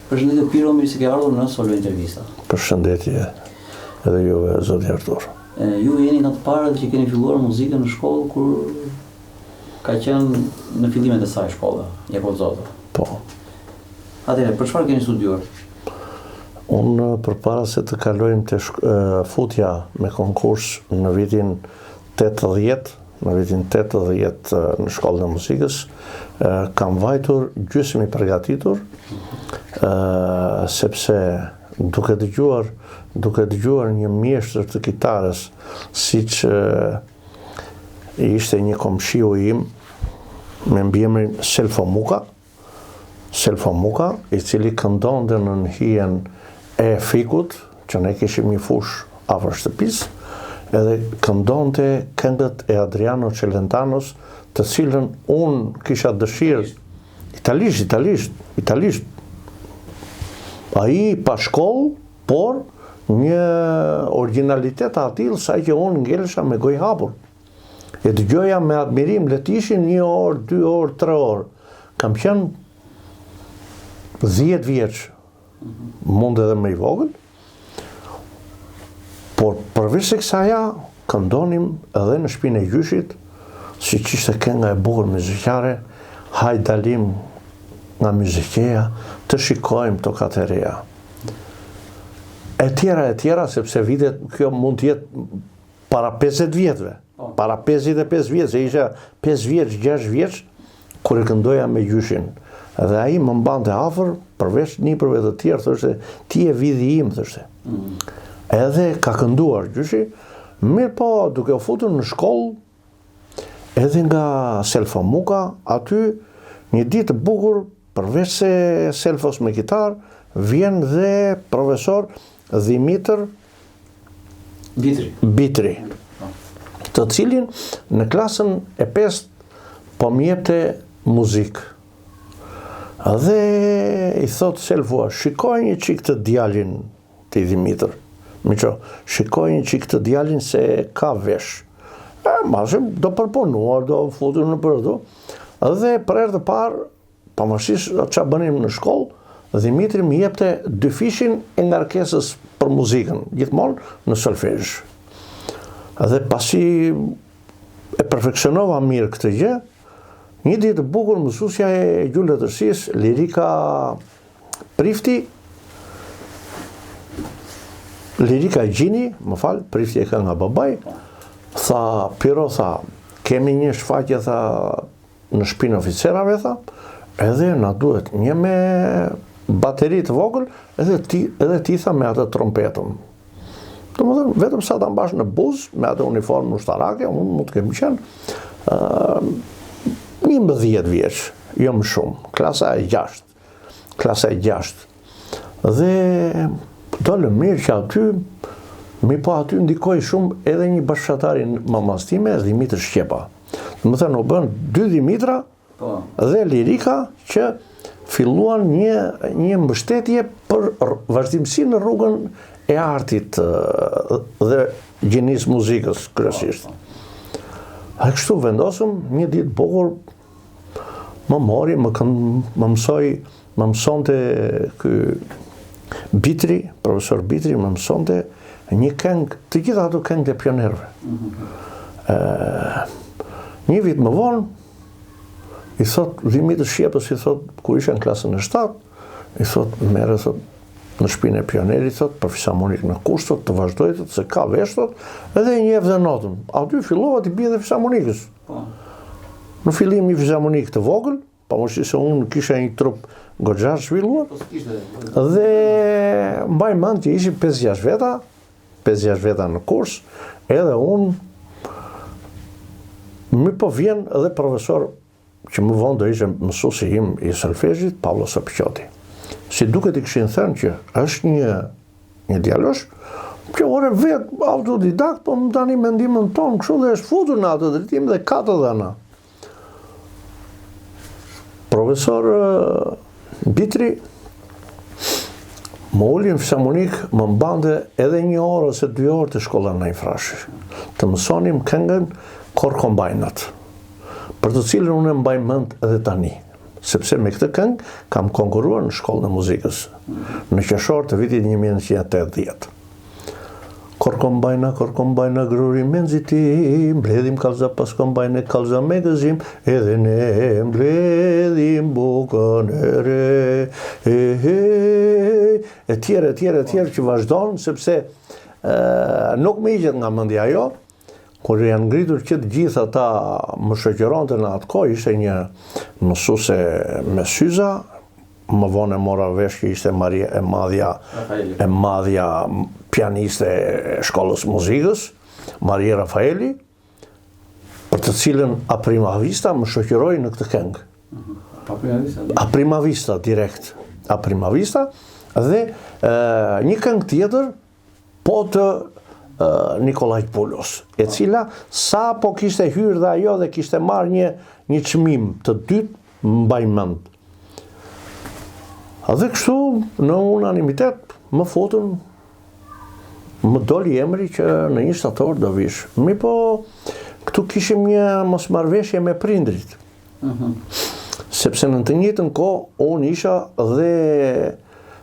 Përshëndetje Piro, mirë se ke ardhur në Solo Intervista. Përshëndetje edhe juve, zoti Artur. Ju jeni nga të parët që keni filluar muzikën në shkollë kur ka qenë në fillimet e saj shkolla, Jakob Zoto. Po. Atëherë, për çfarë keni studiuar? Unë përpara se të kalojmë të futja me konkurs në vitin 80, në shkollën e muzikës, kam vajtur gjysmë i përgatitur, sepse duke dëgjuar një mjeshtër të kitarës, siç ishte një komshiu im me mbiemrin Selfo Muka, i cili këndonte në hijen e Fikut, që ne kishim një fush afër shtëpisë, edhe këndonte këngët e Adriano Celentanos, të cilën unë kisha dëshirë italisht. Ai pa shkollë, por një originalitet atil sa që unë ngelesha me gojë hapur. E dëgjoja me admirim, le të ishin 1 orë, 2 orë, 3 orë. Kam qenë 10 vjeç, mund edhe më i vogël, por përveç se kësaja, këndonim edhe në shtëpinë e gjyshit, si që ishte kënga e bukur muzikare, hajde dalim nga muzikeja, të shikojmë tokat e reja. E tjera, sepse vitet, kjo mund të jetë para 50 vjetëve, para 55 vjetë, se isha 5 vjeç, 6 vjeç, kur e këndoja me gjyshin. Dhe ai më mbante afër, përveç niprave të tjerë, thoshte, ti e vidi im, thoshte. Edhe ka kënduar gjyshi, mirë po duke u futur në shkollë, edhe nga Selfo Muka, aty një ditë të bukur, përveç se Selfos me kitar, vjen dhe profesor Dimitër Bitri, të cilin në klasën e 5 po më jepte muzikë. Dhe i thot Selfua, shikoj një çik të djalin të Dimitër. Miqo, shikoj një çik të djalin se ka vesh. Mashim do përpunuar, do futur në përdo. Dhe për herë të parë, pavarësisht ç'a bënim në shkollë, Dimitri më jepte 2 fishin e ngarkesës për muzikën, gjithmonë në solfezh. Dhe pasi e perfeksionova mirë këtë gjë, një ditë të bukur mësuesja e gjuhëletërsisë, Lirika Gjini, Prifti e ka nga babaj, tha, Piro, tha, kemi një shfaqje, tha, në shtëpinë oficerave, tha, edhe na duhet një me bateri të vogël, edhe ti tha me atë trompetën. Domethënë, vetëm sa ta mbash në buzë, me atë uniformë ushtarake, unë mund të kem qenë 11 vjeç, jo më shumë, klasa e 6. Dhe dolë mirë që aty, po aty ndikoj shumë edhe një bashkëfshatari mamas time, Dimitër Shqepa. Domethënë, u bën 2 Dimitra dhe Lirika që filluan një mbështetje për vazhdimsi në rrugën e artit dhe gjinisë muzikës kryesisht. A kështu vendosëm një ditë bukur, më mori, më mësonte ky Bitri, profesor Bitri, më mësonte një këngë, të gjitha ato këngët e pionerëve. Një vit më vonë, i thot Dimitër Shqepës, i thot, kur isha në klasën e 7, i thot, merre, thot, në shtëpinë e pionerit, thot, për fisamonik në kusht, thot, të vazhdoj, thot, se ka vesh, thot, edhe i njeh dhe notën. Aty fillova të bie dhe fisamonikës. Në fillim një fisamonik të vogël, pavarësisht se unë kisha një trup goxha zhvilluar, dhe mbaj mend që ishin 5-6 veta në kurs, edhe unë, më po vjen edhe profesor që më vonë do ishte mësuesi im i solfezhit, Pavlo Sopiqoti. Si duket i kishin thënë që është një djalosh, që ore vetë autodidakt, po më tani mendimin tonë, kështu dhe është futur në atë drejtim dhe ka të dhëna. Profesor Bitri më uli në fisamonik, më mbante edhe 1 orë ose 2 orë të shkolla në Ifrashi. Të mësonim këngën Kor Kombajnat, për të cilën unë mbaj mend edhe tani. sepse me këtë këngë kam konkuruar në shkollën e muzikës në qershor të vitit 1980. Kor kombajna gruri menzi tim, mbledhim kalza pas kombajne kalza me gëzim, edhe ne mbledhim bukën e re, e tjerë që vazhdon, sepse nuk më hiqet nga mendja ajo, kur janë ngritur që të gjithë ata më shoqëronte në atë kohë, ishte një mësuese me syza, më vonë e mora vesh që ishte Maria e madhja pianiste e shkollës muzikës, Maria Rafaeli, për të cilën a prima vista më shoqëroi në këtë këngë. A prima vista, direkt. A prima vista, dhe një këngë tjetër, po të Nikolaj Pulos, e cila sa po kishte hyrë dhe ajo dhe kishte marrë një çmim të dytë, mbaj mend. Dhe kështu, në unanimitet, më fotën, më doli emri që në 1 shtator do vish. Mi po, këtu kishim një mosmarrveshje me prindrit. Sepse në të njëjtën kohë, unë isha dhe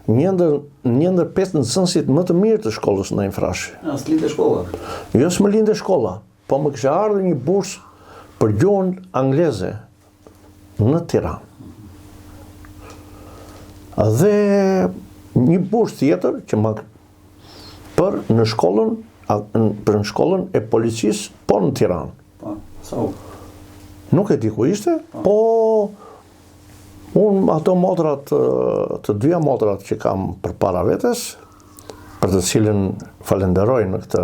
një ndër 5 nxënësit më të mirë të shkollës në Infrashi. S'lindë shkolla? Jo, s'më lindë shkolla, po më kishte ardhur një bursë për gjuhën angleze në Tiranë. Dhe një bursë tjetër që për në shkollën e policisë, po në Tiranë. Nuk e di ku ishte, po unë ato motrat, të dyja motrat që kam përpara vetes, për të cilën falenderoj në këtë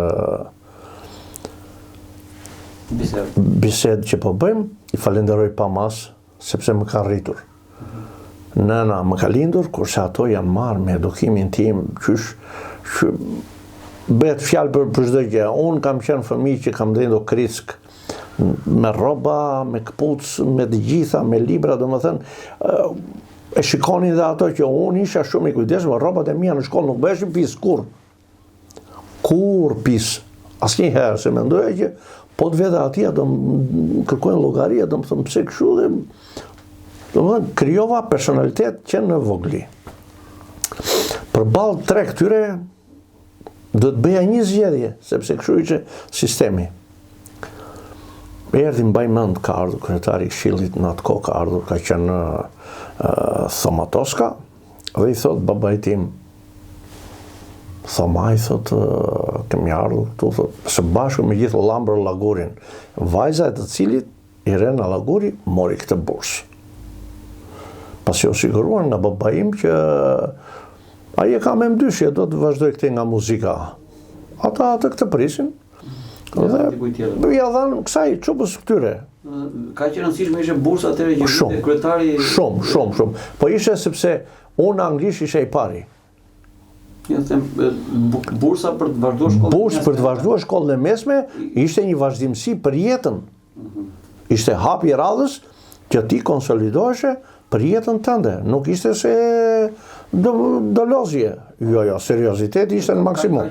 bisedë që po bëjmë, i falenderoj pa mas, sepse më ka rritur. Nëna më ka lindur, kurse ato janë marrë me edukimin tim, qysh bëhet fjalë për çdo gjë. Unë kam qenë fëmijë që kam ndendur krick, me rroba, me këpucë, me të gjitha, me libra, domethënë e shikonin dhe ato që unë isha shumë i kujdesshëm, rrobat e mia në shkollë nuk bëheshin pis kurrë. Kur pis, asnjëherë, se mendoja që po të vete atje do kërkojnë llogaria, do më thënë pse kështu dhe domethënë krijova personalitet që në vogli. Përballë 3 këtyre do të bëja një zgjedhje, sepse kështu ishte sistemi. Erdhi mbaj mend ka ardhur kryetari i Këshillit në atë kohë, ka ardhur, ka qenë Thomatoska, dhe i thot babait tim, Thoma, i thot, kemi ardhur këtu, thot, së bashku me gjithë Llambër Llagurin, vajza e të cilit Irena Llaguri mori këtë bursë. Pasi u siguruan nga baba im që ai e ka me mdyshje, do të vazhdoj këtej nga muzika. Ata atë këtë prisin, dhe ja dhanë kësaj çupës këtyre. Ka qenë rëndësishme ishte bursa atëherë që ishte kryetari. Shumë. Po ishte sepse unë anglisht isha i pari. Bursa për të vazhduar shkollën. Bursë për të vazhduar shkollën e mesme ishte një vazhdimsi për jetën. Ishte hapi i radhës që ti konsolidoheshe për jetën tënde. Nuk ishte se dolozje. Jo, serioziteti ishte në maksimum.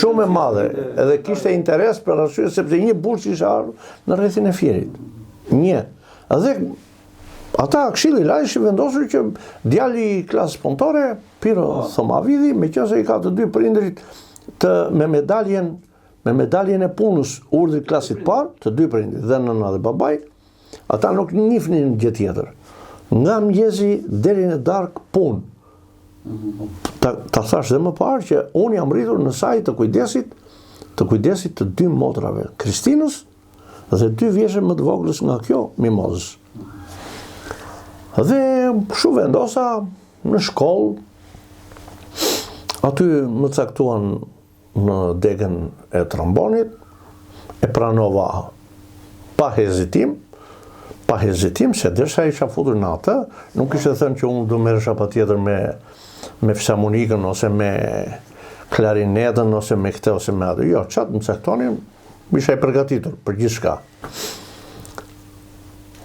Shumë e madhe. Edhe kishte interes për arsye sepse një bursë ishte ardhur në rrethin e Fierit. Një. Edhe ata Këshilli i Lajshit vendosur që djali i klasës punëtore, Piro Thomavidi, meqense i ka të dy prindrit me medaljen e punës urdhrit klasit parë, të dy prindrit, dhe nëna dhe babai, ata nuk njihnin gjë tjetër. Nga mëngjesi deri në darkë punë. Ta thash dhe më parë që unë jam rritur në saj të kujdesit të dy motrave, Kristinës dhe 2 vjeçë më të voglës nga kjo, Mimozës. Dhe shu vendosa në shkollë, aty më caktuan në degën e trombonit, e pranova pa hezitim, se derisa isha futur në atë, nuk ishte thënë që unë do merresha patjetër me fisharmonikën ose me klarinetën ose me këtë ose me atë. Jo, çat më caktonin, isha i përgatitur për gjithçka.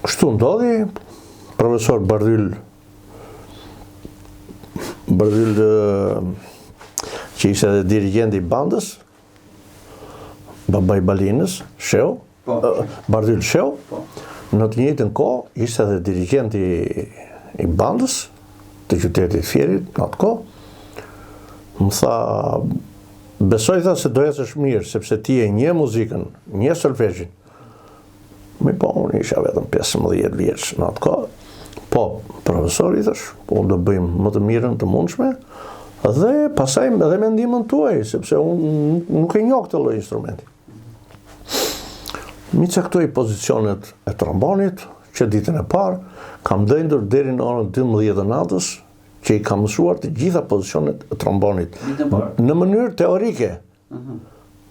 Kështu ndodhi, profesor Bardhyl që ishte edhe dirigjenti i bandës, baba i Balinës, Sheu, Bardhyl Sheu, Në të njëjtën kohë ishte edhe dirigjenti i bandës të qytetit Fierit në atë kohë. Më tha, besoj tha se do ecësh mirë, sepse ti e nje muzikën, nje solfezhin. Po, unë isha vetëm 15 vjeç në atë kohë. Po, profesori thash, unë do bëjmë më të mirën të mundshme, dhe pasaj edhe me ndihmën tuaj, sepse unë nuk e njoh këtë lloj instrumenti. Mi caktoi pozicionet e trombonit, që ditën e parë kam dëndur deri në orën 12 të natës, që i kam mësuar të gjitha pozicionet e trombonit. Në mënyrë teorike.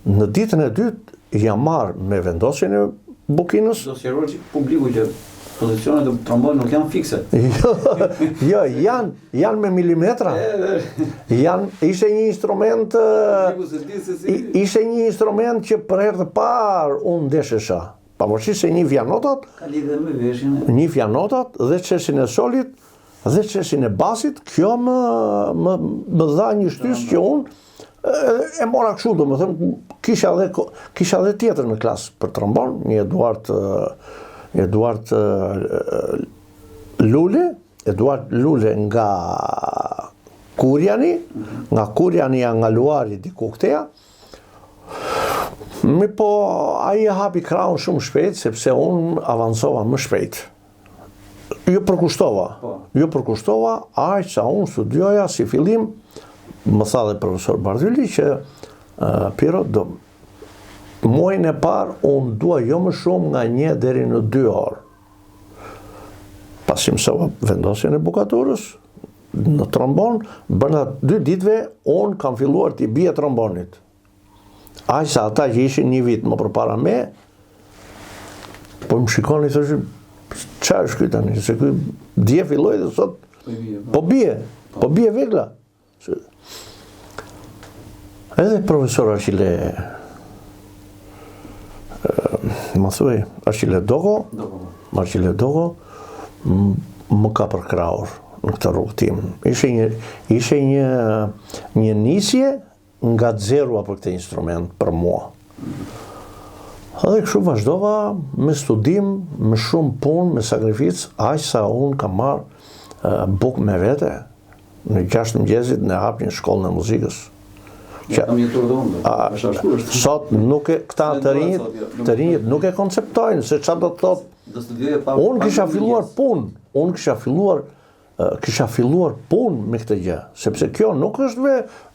Në ditën e dytë jam marrë me vendosjen e bukinës. Do sqaroj që publiku që pozicionet e trombonit nuk janë fikse. Jo, janë me milimetra. Ishte një instrument ishte një instrument që për herë të parë unë ndeshesha. Pavarësisht se një vjanotat, ka lidhje me veshjen. Një vjanotat dhe çeshin e solit dhe çeshin e basit, kjo më dha një shtys që unë e mora kështu, domethënë kisha edhe tjetër në klasë për trombon, një Eduard Lule nga Kurjani, nga Luari diku këteja. Po ai e hapi krahun shumë shpejt, sepse unë avancova më shpejt. Jo përkushtova, aq sa unë studioja si fillim, më tha dhe profesor Bardhyli që Piro, muajin e parë unë dua jo më shumë nga 1 deri në 2 orë. Pasi mësova vendosjen e bukaturës në trombon, brenda 2 ditëve unë kam filluar t'i bie trombonit. Aq sa ata që ishin një vit më përpara me, po më shikoni thoshin, çfarë është ky tani, se ky dje filloi dhe sot po bie vegla. Edhe profesor Achille më thuaj, Achille Dogo më ka përkrahur në këtë rrugtim. Ishte një nisje nga zerua për këtë instrument për mua. Edhe kështu vazhdova me studim, me shumë punë, me sakrificë, aq sa unë kam marrë bukë me vete. Në 6 mëngjesit ne hapnin shkollën e muzikës. Sot nuk e këta të rinjit nuk e konceptojnë se çfarë do të thotë. Unë kisha filluar punë me këtë gjë, sepse kjo nuk është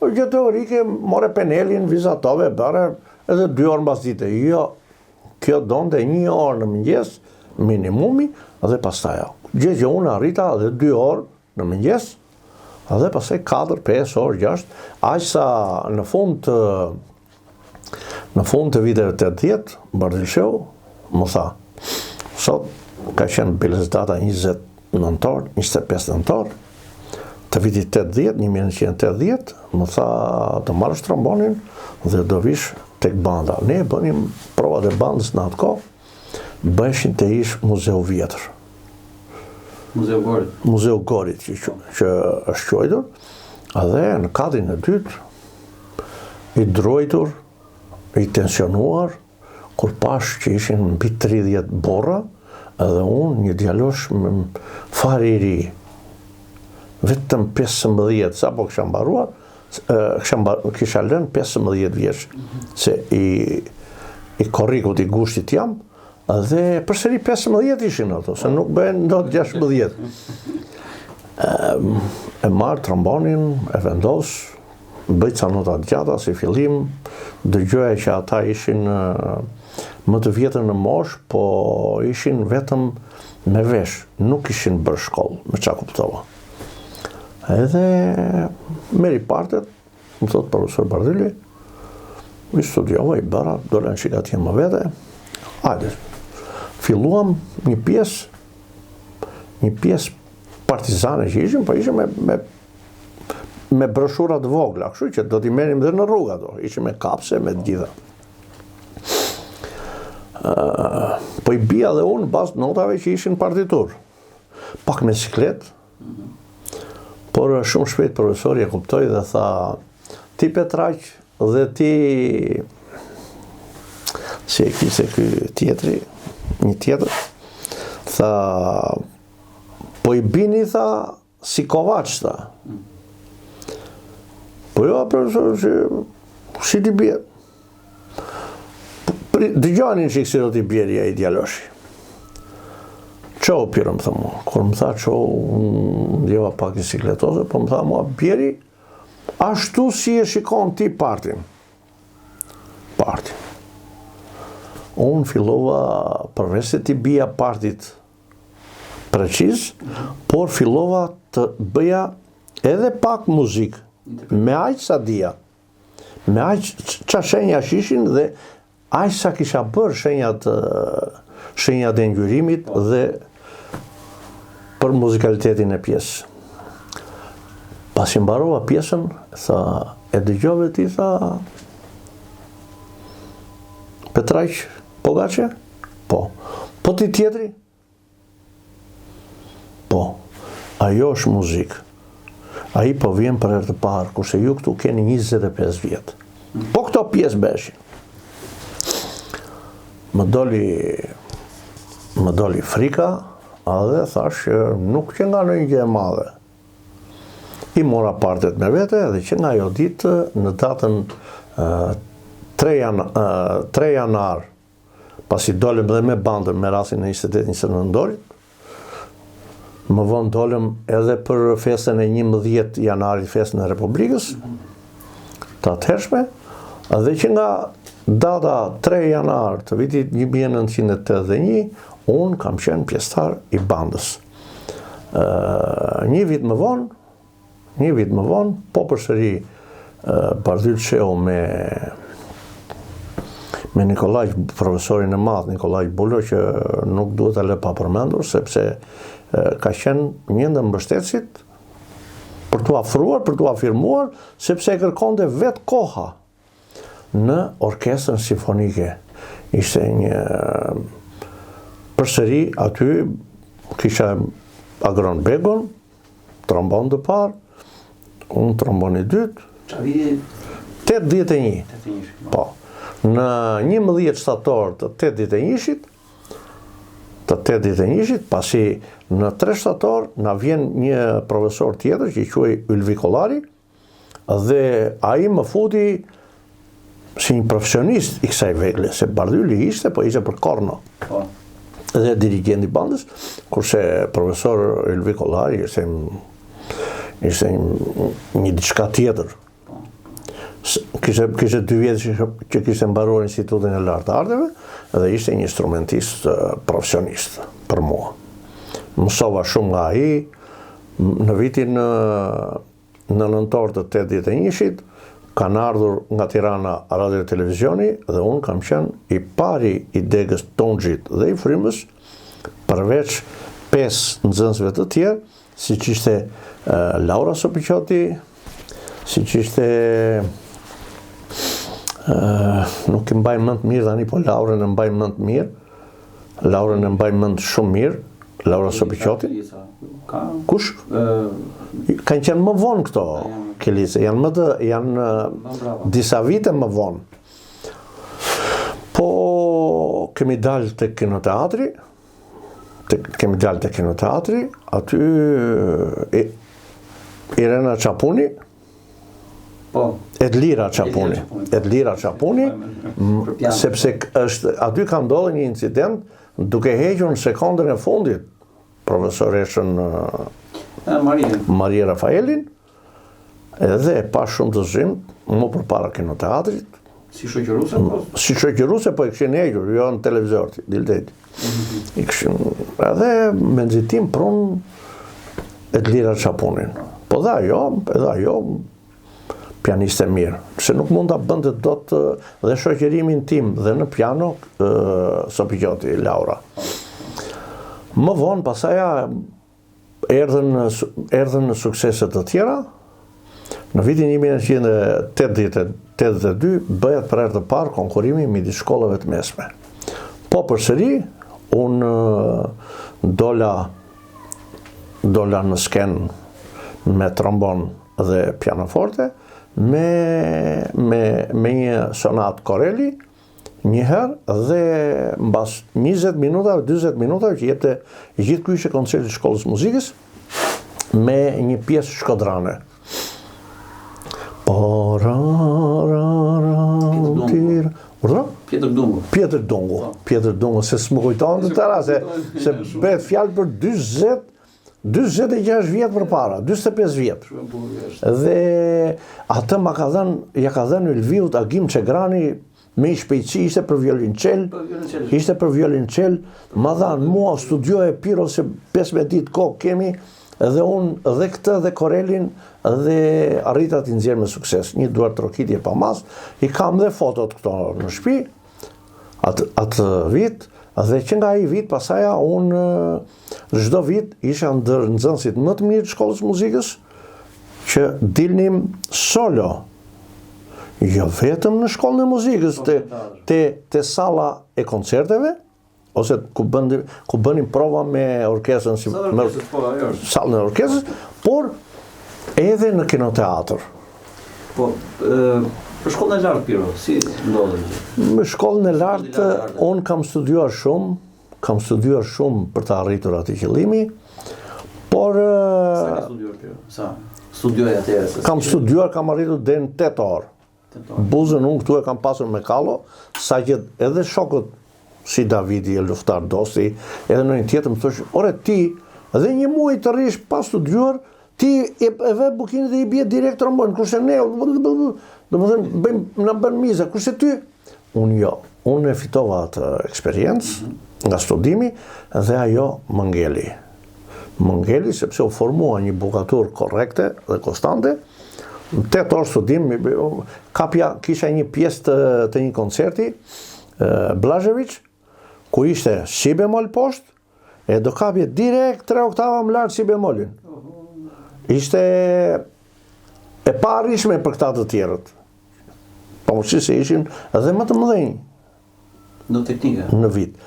gjë teorike, more penelin, vizatove, bëre edhe 2 orë mbas dite. Jo, kjo donte 1 orë në mëngjes minimumi dhe pastaj. Gjë që unë arrita edhe 2 orë në mëngjes, dhe pastaj 4, 5 orë, 6, aq sa në fund të viteve 80, Bardhyl më tha, sot ka qenë bilesdata 20 nëntor, 25 nëntor, të vitit 1980, më tha të marrësh trombonin dhe do vish tek banda. Ne bënim provat e bandës në atë kohë, bëheshin te ish muzeu vjetër. Muzeu Gorit që është quajtur, dhe në katrin e dytë, i drojtur, i tensionuar, kur pash që ishin mbi 30 borra, edhe unë një djalosh fare i ri, vetëm 15, sa po kisha mbaruar, kisha lënë 15 vjeç, se i korrikut i gushtit jam, dhe përsëri 15 ishin ato, se nuk bëhen dot 16. E marr trombonin, e vendos, bëj ca nota të gjata si fillim, dëgjoja që ata ishin më të vjetër në moshë, po ishin vetëm me vesh, nuk ishin bërë shkollë, me çka kuptova. Edhe meri partet, më thot profesor Bardhyli, i studiova, i bëra, dolen shikat jem më vete, hajde. Filluam një pjesë partizane që ishim, po ishim me broshurat vogla, kështu që do t'i merrim dhe në rrugë ato, ishim me kapse, me të gjitha. Po i bia dhe unë bazë notave që ishin partitur. Pak me siklet, por shumë shpejt profesori e kuptoi dhe tha, ti Petraq dhe ti, si e kise ky tjetri, një tjetër, Tha, po i bini, tha, si Kovaç, tha. Po jo, profesor, si ti bje? Dëgjonin që kësirë t'i bjerja i djaloshi. Qo, Piro, më tha mua. Kur më tha qo, ndjeva pak i sikletose, po më tha mua, bjeri, ashtu si e shikon ti partin. Unë fillova, përveç se ti bia partit precis, por fillova të bëja edhe pak muzikë, me aq sa dia, me aq qa shenja shishin dhe aq sa kisha bërë shenjat e ngjyrimit dhe për muzikalitetin e pjesë. Pasi mbarova pjesën, tha, e dëgjove ti, tha, Petraq Pogaçe? Po. Po ti tjetri? Po. Ajo është muzikë. Ai po vjen për herë të parë, kurse ju këtu keni 25 vjet. Po këto pjesë beshin. Më doli frika, edhe thash nuk që nga në një gjë e madhe. I mora partet me vete dhe që nga jo ditë në datën 3 janar, pasi dolem dhe me bandën me rastin e 28-29, më vonë dolem edhe për festën e 11 janarit, festën e Republikës, të atëhershme, dhe që nga data 3 janar të vitit 1981, unë kam qenë pjesëtar i bandës. Një vit më vonë, po përsëri Bardhyl Qeu me Nikolaj, profesorin e madh, Nikolaj Bulo, që nuk duhet të le pa përmendur, sepse ka qenë një ndër mbështetësit për t'u afruar, për t'u afirmuar, sepse e kërkonte vetë koha në orkestrën simfonike. Ishte një përsëri aty, kisha Agron Begon, trombon të parë, unë trombon i dytë. Qa viti? 81. Po. Në 11 shtator të 81-shit, pasi në 3 shtator na vjen një profesor tjetër që i quaj Ylvi Kollari, dhe ai më futi si një profesionist i kësaj vegle, se Bardhyli ishte, po ishte për korno. Dhe dirigenti bandës, kurse profesor Ylvi Kollari ishte një diçka tjetër. Kishte 2 vjet që kishte mbaruar Institutin e Lartë të Arteve dhe ishte një instrumentist profesionist për mua. Mësova shumë nga ai. Në vitin në nëntor të 81-shit kanë ardhur nga Tirana Radio e Televizioni dhe unë kam qenë i pari i Degës Tonxhit dhe i Frymës, përveç 5 nxënësve të tjerë, siç ishte Laura Sopiqoti, siç ishte nuk i mbaj mend mirë tani, po Laurën e mbaj mend mirë. Laurën e mbaj mend shumë mirë, Laura Sopiqoti. Kush? Kanë qenë më vonë këto Kelice, janë disa vite më vonë. Po kemi dalë te kinoteatri, aty Irena Çapuni, Edlira Çapuni, sepse aty ka ndodhur një incident duke hequr në sekondën e fundit profesoreshën Maria Rafaelin, edhe e pa shumë të zhimët, më përpara kinoteatrit. Si shoqëruse? Si shoqëruse, po e këshin hequr, jo në televizor, dildet. Edhe me nxitim prunë Edlira Çapunin. Po dhe ajo, pianiste mirë, se nuk mund ta bënte dot dhe shoqërimin tim dhe në piano Sopiqoti Laura. Më vonë pasaja erdhën suksese të tjera. Në vitin 1982 bëhet për herë të parë konkurrimi midis shkollave të mesme. Po përsëri unë dola në skenë me trombon dhe pianoforte, me një sonat Corelli njëherë dhe mbas 20 minutave, 40 minutave që jepte gjithë ky ishte koncerti i shkollës muzikës me një pjesë shkodrane. Pjetër Dungu, se s'më kujton të tëra, se bëhet fjalë për 26 vjetë për para, 25 vjetë. Dhe atë ja ka dhënë Ylviut Agim Çegrani me shpejtësi, ishte për violonçel, ma dhanë mua studioje Piro se 15 ditë kohë kemi, dhe unë dhe këtë dhe Korelin dhe arrita t'i nxjerr me sukses. Një duar trokitje pa mas, i kam dhe fotot këto në shtëpi, atë vit, dhe që nga ai vit pasaja unë çdo vit isha ndër nxënësit më të mirë të shkollës muzikës që dilnim solo. Jo vetëm në shkollën e muzikës, te salla e koncerteve, ose ku bënim prova me orkestrën, sallën e orkestrës, por edhe në kinoteatr. Po, për shkollën e lartë, Piro, si ndodhej? Me shkollën e lartë, unë kam studiuar shumë për të arritur atë qëllimi, por... Sa ka studiuar, Piro? Sa? Studioj atëherë? Kam studiuar, kam arritur deri në 8 orë. Buzën unë këtu e kam pasur me kallo, sa që edhe shokët si Davidi e Luftar Dosti, edhe në një tjetër më thosh, ore ti, edhe një muaj të rrish pa studiuar, ti e ve bukinit dhe i bje direkt trombon, kurse ne, do më thënë, në bën miza, kurse ty, unë e fitova atë eksperiencë nga studimi, dhe ajo më ngeli, sepse u formua një bukatur korrekte dhe konstante. 8 orë studim, kisha një pjesë të një koncerti, Blažević, ku ishte si bemol poshtë, e do kapje direkt 3 oktava më lartë si bemolin. Ishte e pa arritshme për këta të tjerët. Pa më se ishin edhe më të mëdhenj. Në teknika? Në vit.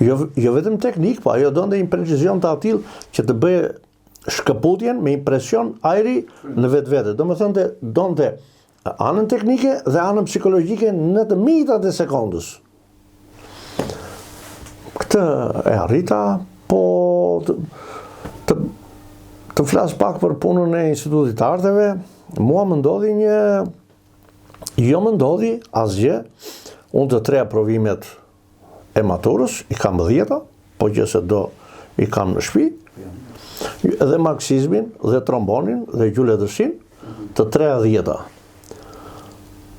Jo vetëm teknik, po ajo donte një precizion të atill që të bëje shkëputjen me impresion ajri në vetvete. Do më thënte, donte anën teknike dhe anën psikologjike në të mijëtat e sekondës. Këtë e arrita, po të flas pak për punën e Institutit të Arteve, mua më ndodhi jo më ndodhi asgjë, unë të 3 provimet e maturës, i kam 10, po që se do i kam në shtëpi, dhe marksizmin, dhe trombonin, dhe gjuletërshin, të 3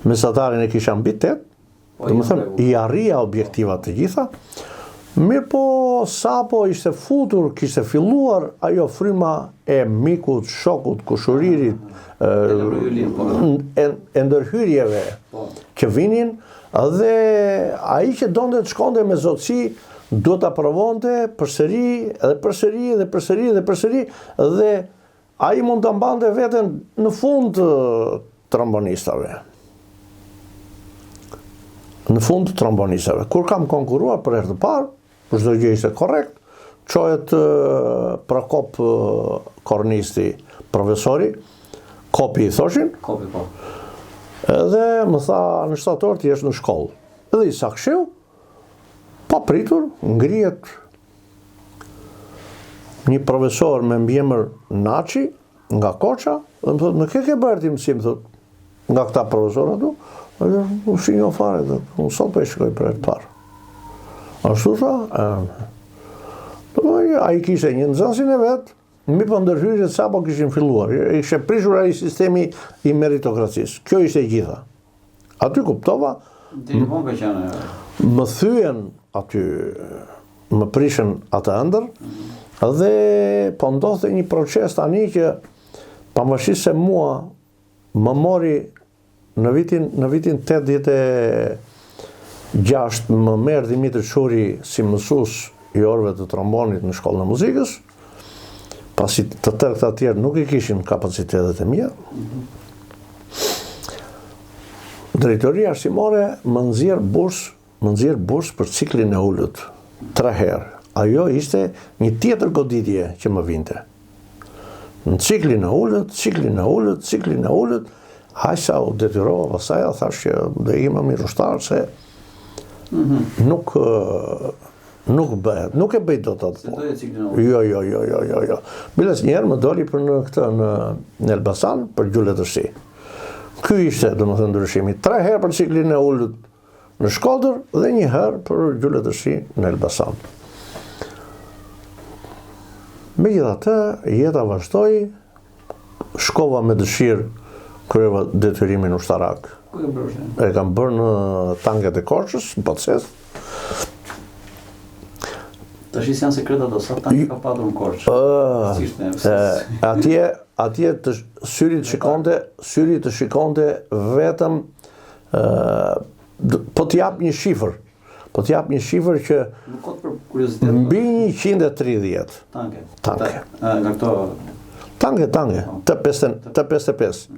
Mesatarin e kisha mbi 8, dhe më thëmë, i arria objektivat të gjitha, mirë po sapo ishte futur, kishte filluar ajo fryma e mikut, shokut, kushuririt, e ndërhyrjeve që vinin, dhe ai që donte të shkonte me zotësi, do të aprovonte përsëri, dhe ai mund të mbante veten në fund trombonistave. Kur kam konkuruar për herë të parë, për çdo gjë ishte korrekt, çohet Prokop kornisti, profesori, Kopi i thoshin. Kopi, po. Edhe më tha, në shtator ti jesh në shkollë. Edhe i saksheu, pa pritur, ngrihet një profesor me mbiemër Naçi, nga Koça, dhe më thot, në ke bërë ti mësim, thot, nga këta profesorë atu, u shinjo fare, unë sot për e shikoj për e të parë. Ashtu tha, a i kishte një nxënësin e vetë, mi për ndërhyrjet sa po kishin filluar, ishte prishur ai sistemi i meritokracisë. Kjo ishte gjitha. Aty kuptova, më thyen aty, më prishën atë ëndër, dhe po ndodhte një proces tani që pavarësisht se mua më mori në vitin 86 më merr Dimitri Shuri si mësues i orëve të trombonit në shkollën e muzikës, pasi të tërë këta tjerë nuk i kishin kapacitetet e mia. Drejtoria arsimore më nxjerr bursë për ciklin e ulët 3 herë. Ajo ishte një tjetër goditje që më vinte. Në ciklin e ulët, hajsa u detyrova pasaj, thash që dhe ima mirë ushtarë se Nuk bëhet, nuk e bëj dot atë. Se do e ciklin Jo. Biles njerë më doli për në këtë në Elbasan për gjullet të shi. Ky ishte, do më thënë, ndryshimi. 3 herë për ciklin e ullët në Shkodër dhe 1 herë për gjullet të shi në Elbasan. Megjithatë, jeta vazhdoi, shkova me dëshirë kryeva detyrimin ushtarak. Ku e bërë? E kam bërë në tanket e Korçës, në Poces. Tash janë sekreta do sa tank ka patur në Korçë. Atje syri të shikonte vetëm po t'jap një shifër. Po t'jap një shifër që Nuk kot për kuriozitet. mbi 130 Tanke. tanke. Nga këto Tanke, T55.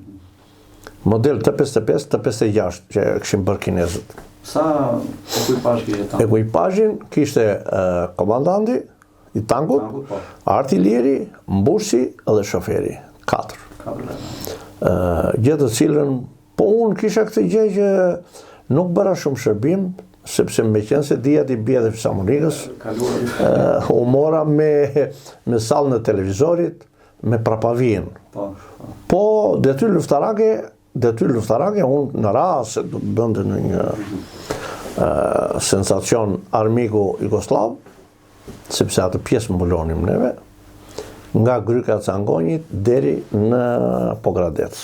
Model T55, T56 që këshim bërë kinezët. sa ekuipazh kishte tanku? Ekuipazhin kishte komandanti i tankut, Tankut, po. artilieri, mbushi dhe shoferi. 4. Gjë të cilën, po unë kisha këtë gjë që nuk bëra shumë shërbim, sepse me qenë se dija t'i bje dhe Fisamonikës, u mora me sallën e televizorit, me prapavijin. Po, detyrë luftarake, unë në rast se do të bënte në një sensacion armiku Jugoslav, sepse atë pjesë mbulonim neve, nga Gryka e Cangonjit deri në Pogradec.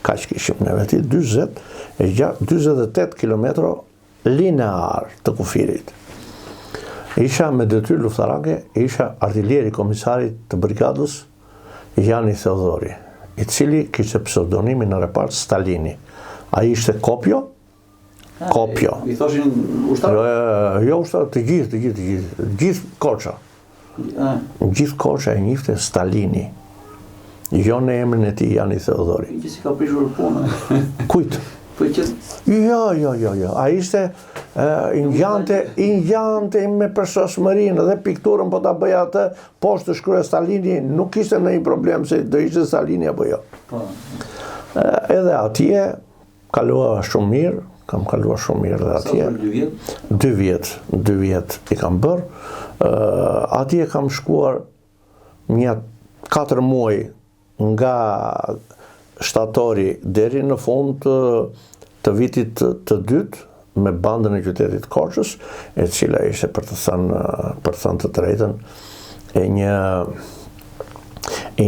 Kaq kishim neve ti, 28 kilometro linear të kufirit. Isha me detyrë luftarake, isha artilieri komisarit të brigadës Jani Theodori, i cili kishte pseudonimin në repart Stalini. Ai ishte Kopjo. I thoshin ushtar? Jo ushtar, të gjithë Korça. Gjithë Korça e njifte Stalini. Jo në emrin e tij Jani Theodori. Që si ka prishur punë. Kujt? Jo. Ai ishte ingjante me përsosmërinë dhe pikturën po ta bëja atë poshtë të shkruaj Stalini, nuk kishte ndonjë problem se do ishte Stalini apo jo. Edhe atje kaluava shumë mirë, kam kaluar shumë mirë dhe atje. 2 vjet i kam bërë. Atje kam shkuar një 4 muaj nga shtatori deri në fund të vitit të dytë me bandën e qytetit Korçës, e cila ishte për të thënë të drejtën e një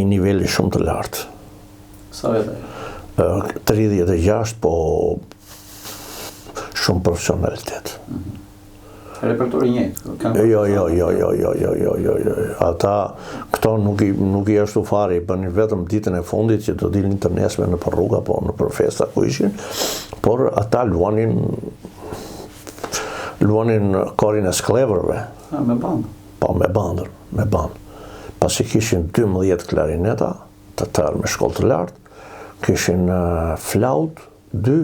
niveli shumë të lartë. Sa vete? 36, po shumë profesionalitet. Repertori njëjtë. Jo. Ata, këto nuk i ashtu fare, i bënin vetëm ditën e fundit që do dilnin të nesme në për rruga, po në për festa ku ishin, por ata luanin korin e skleverve. Me bandë? Po, me bandë. Pasi kishin 12 klarineta, të tërë me shkollë të lartë, kishin flaut 2,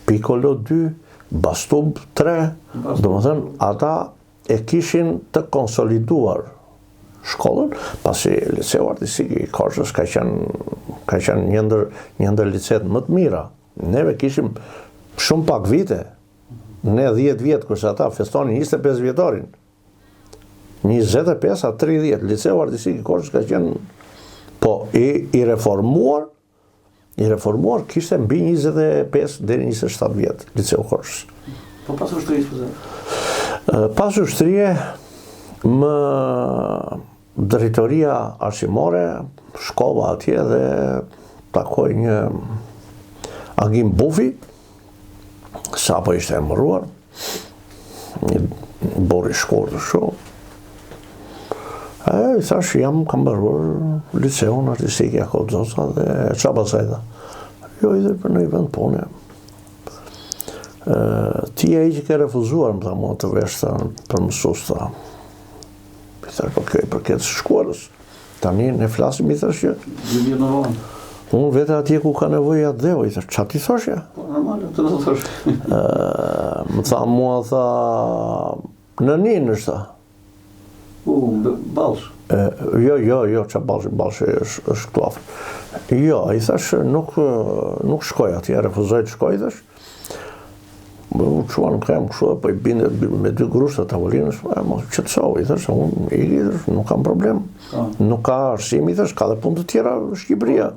piccolo 2, bastub 3, do më thënë, ata e kishin të konsoliduar shkollën, pasi liceu artistik i Korçës ka qenë një ndër licet më të mira. Neve kishim shumë pak vite, ne 10 vjetë, kërse ata festonin 25 vjetorin. 25 a 30, liceu artistik i Korçës ka qenë, po i reformuar, kishte mbi 25 deri 27 vjet, liceu Korçës. Po pas ushtrisë, po? Pas ushtrie, më drejtoria arsimore, shkova atje dhe takoj një Agim Bufi, sa po ishte emëruar, një burr i shkurtër shumë. I thash, kam mbaruar liceun artistik Jakov Zoca dhe qa pasajta. Jo, i dhe për në i vend pune. Ti e i që ke refuzuar, më tha mua të veshta për mësusta. I thash, po kjo i përket shkuarës. Tani ne flasim, i thash që 2 vjet në vonë. unë vete atje ku ka nevojë atë dheo, i thash, qa ti thoshja? Po, normal, të do të thosh. Më tha mua, tha, në ninë është, tha. Ballsh. Jo, qa Ballsh është këtu afër. Jo, i thash, nuk shkoj atje, refuzoj të shkoj, thash. u qua në krem kështu, po i bindet me 2 grushta tavolinës, mos qetësoj, thash, unë i thash, nuk kam problem. Nuk ka arsim, thash, ka dhe punë të tjera në Shqipëria.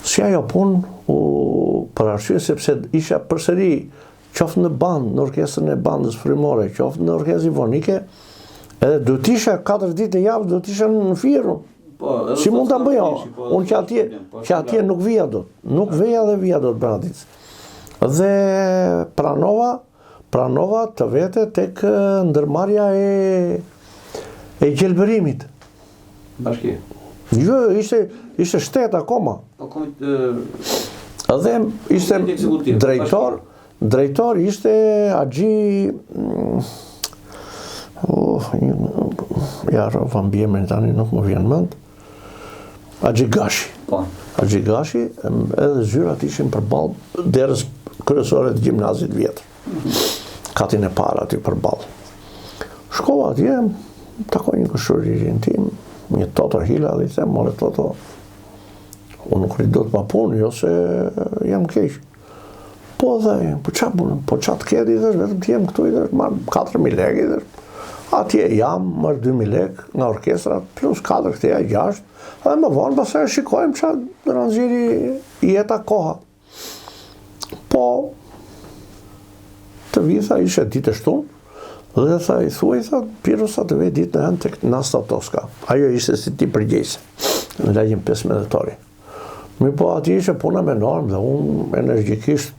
Si ajo punë për arsye sepse isha përsëri qoftë në bandë, në orkestrën e bandës frymore, qoftë në orkestrën simfonike, edhe do të isha 4 ditë e javë, do të isha në Fiero. Si mund ta bëja? Unë që atje nuk vija dot. Nuk veja dhe vija dot Bradicë. Dhe pranova të vete tek ndërmarrja e gjelbërimit. Bashki. Jo, ishte shtet akoma. Dhe ishte drejtor ishte Axhi ja rova mbjemën tani nuk më vjen mend. Axhi Gashi. Axhi Gashi, edhe zyrat ishin përballë derës kryesore të gjimnazit vjetër. Katin e parë aty përballë. Shkova atje, takoj një kushëririn tim, një Toto Hila, dhe i them, more Toto, unë nuk rrit do të pa punë, jo se jam keq. Po dhe, po qa punë, po qa të kedi dhe, vetëm të jem këtu i dhe, marë 4.000 lekë i dhe, atje jam, marë 2.000 lekë nga orkestra, plus 4 këteja 6, dhe më vonë pasaj shikojmë qa rëndziri jeta koha. Po, të vitha ishe ditë e shtunë, dhe tha i thuaj, tha, Pirosa të vej ditë në hënë tek Nasta Toska. Ajo ishte si ti përgjese, në lagjim 15 Mi po ati ishe puna me normë dhe unë energjikisht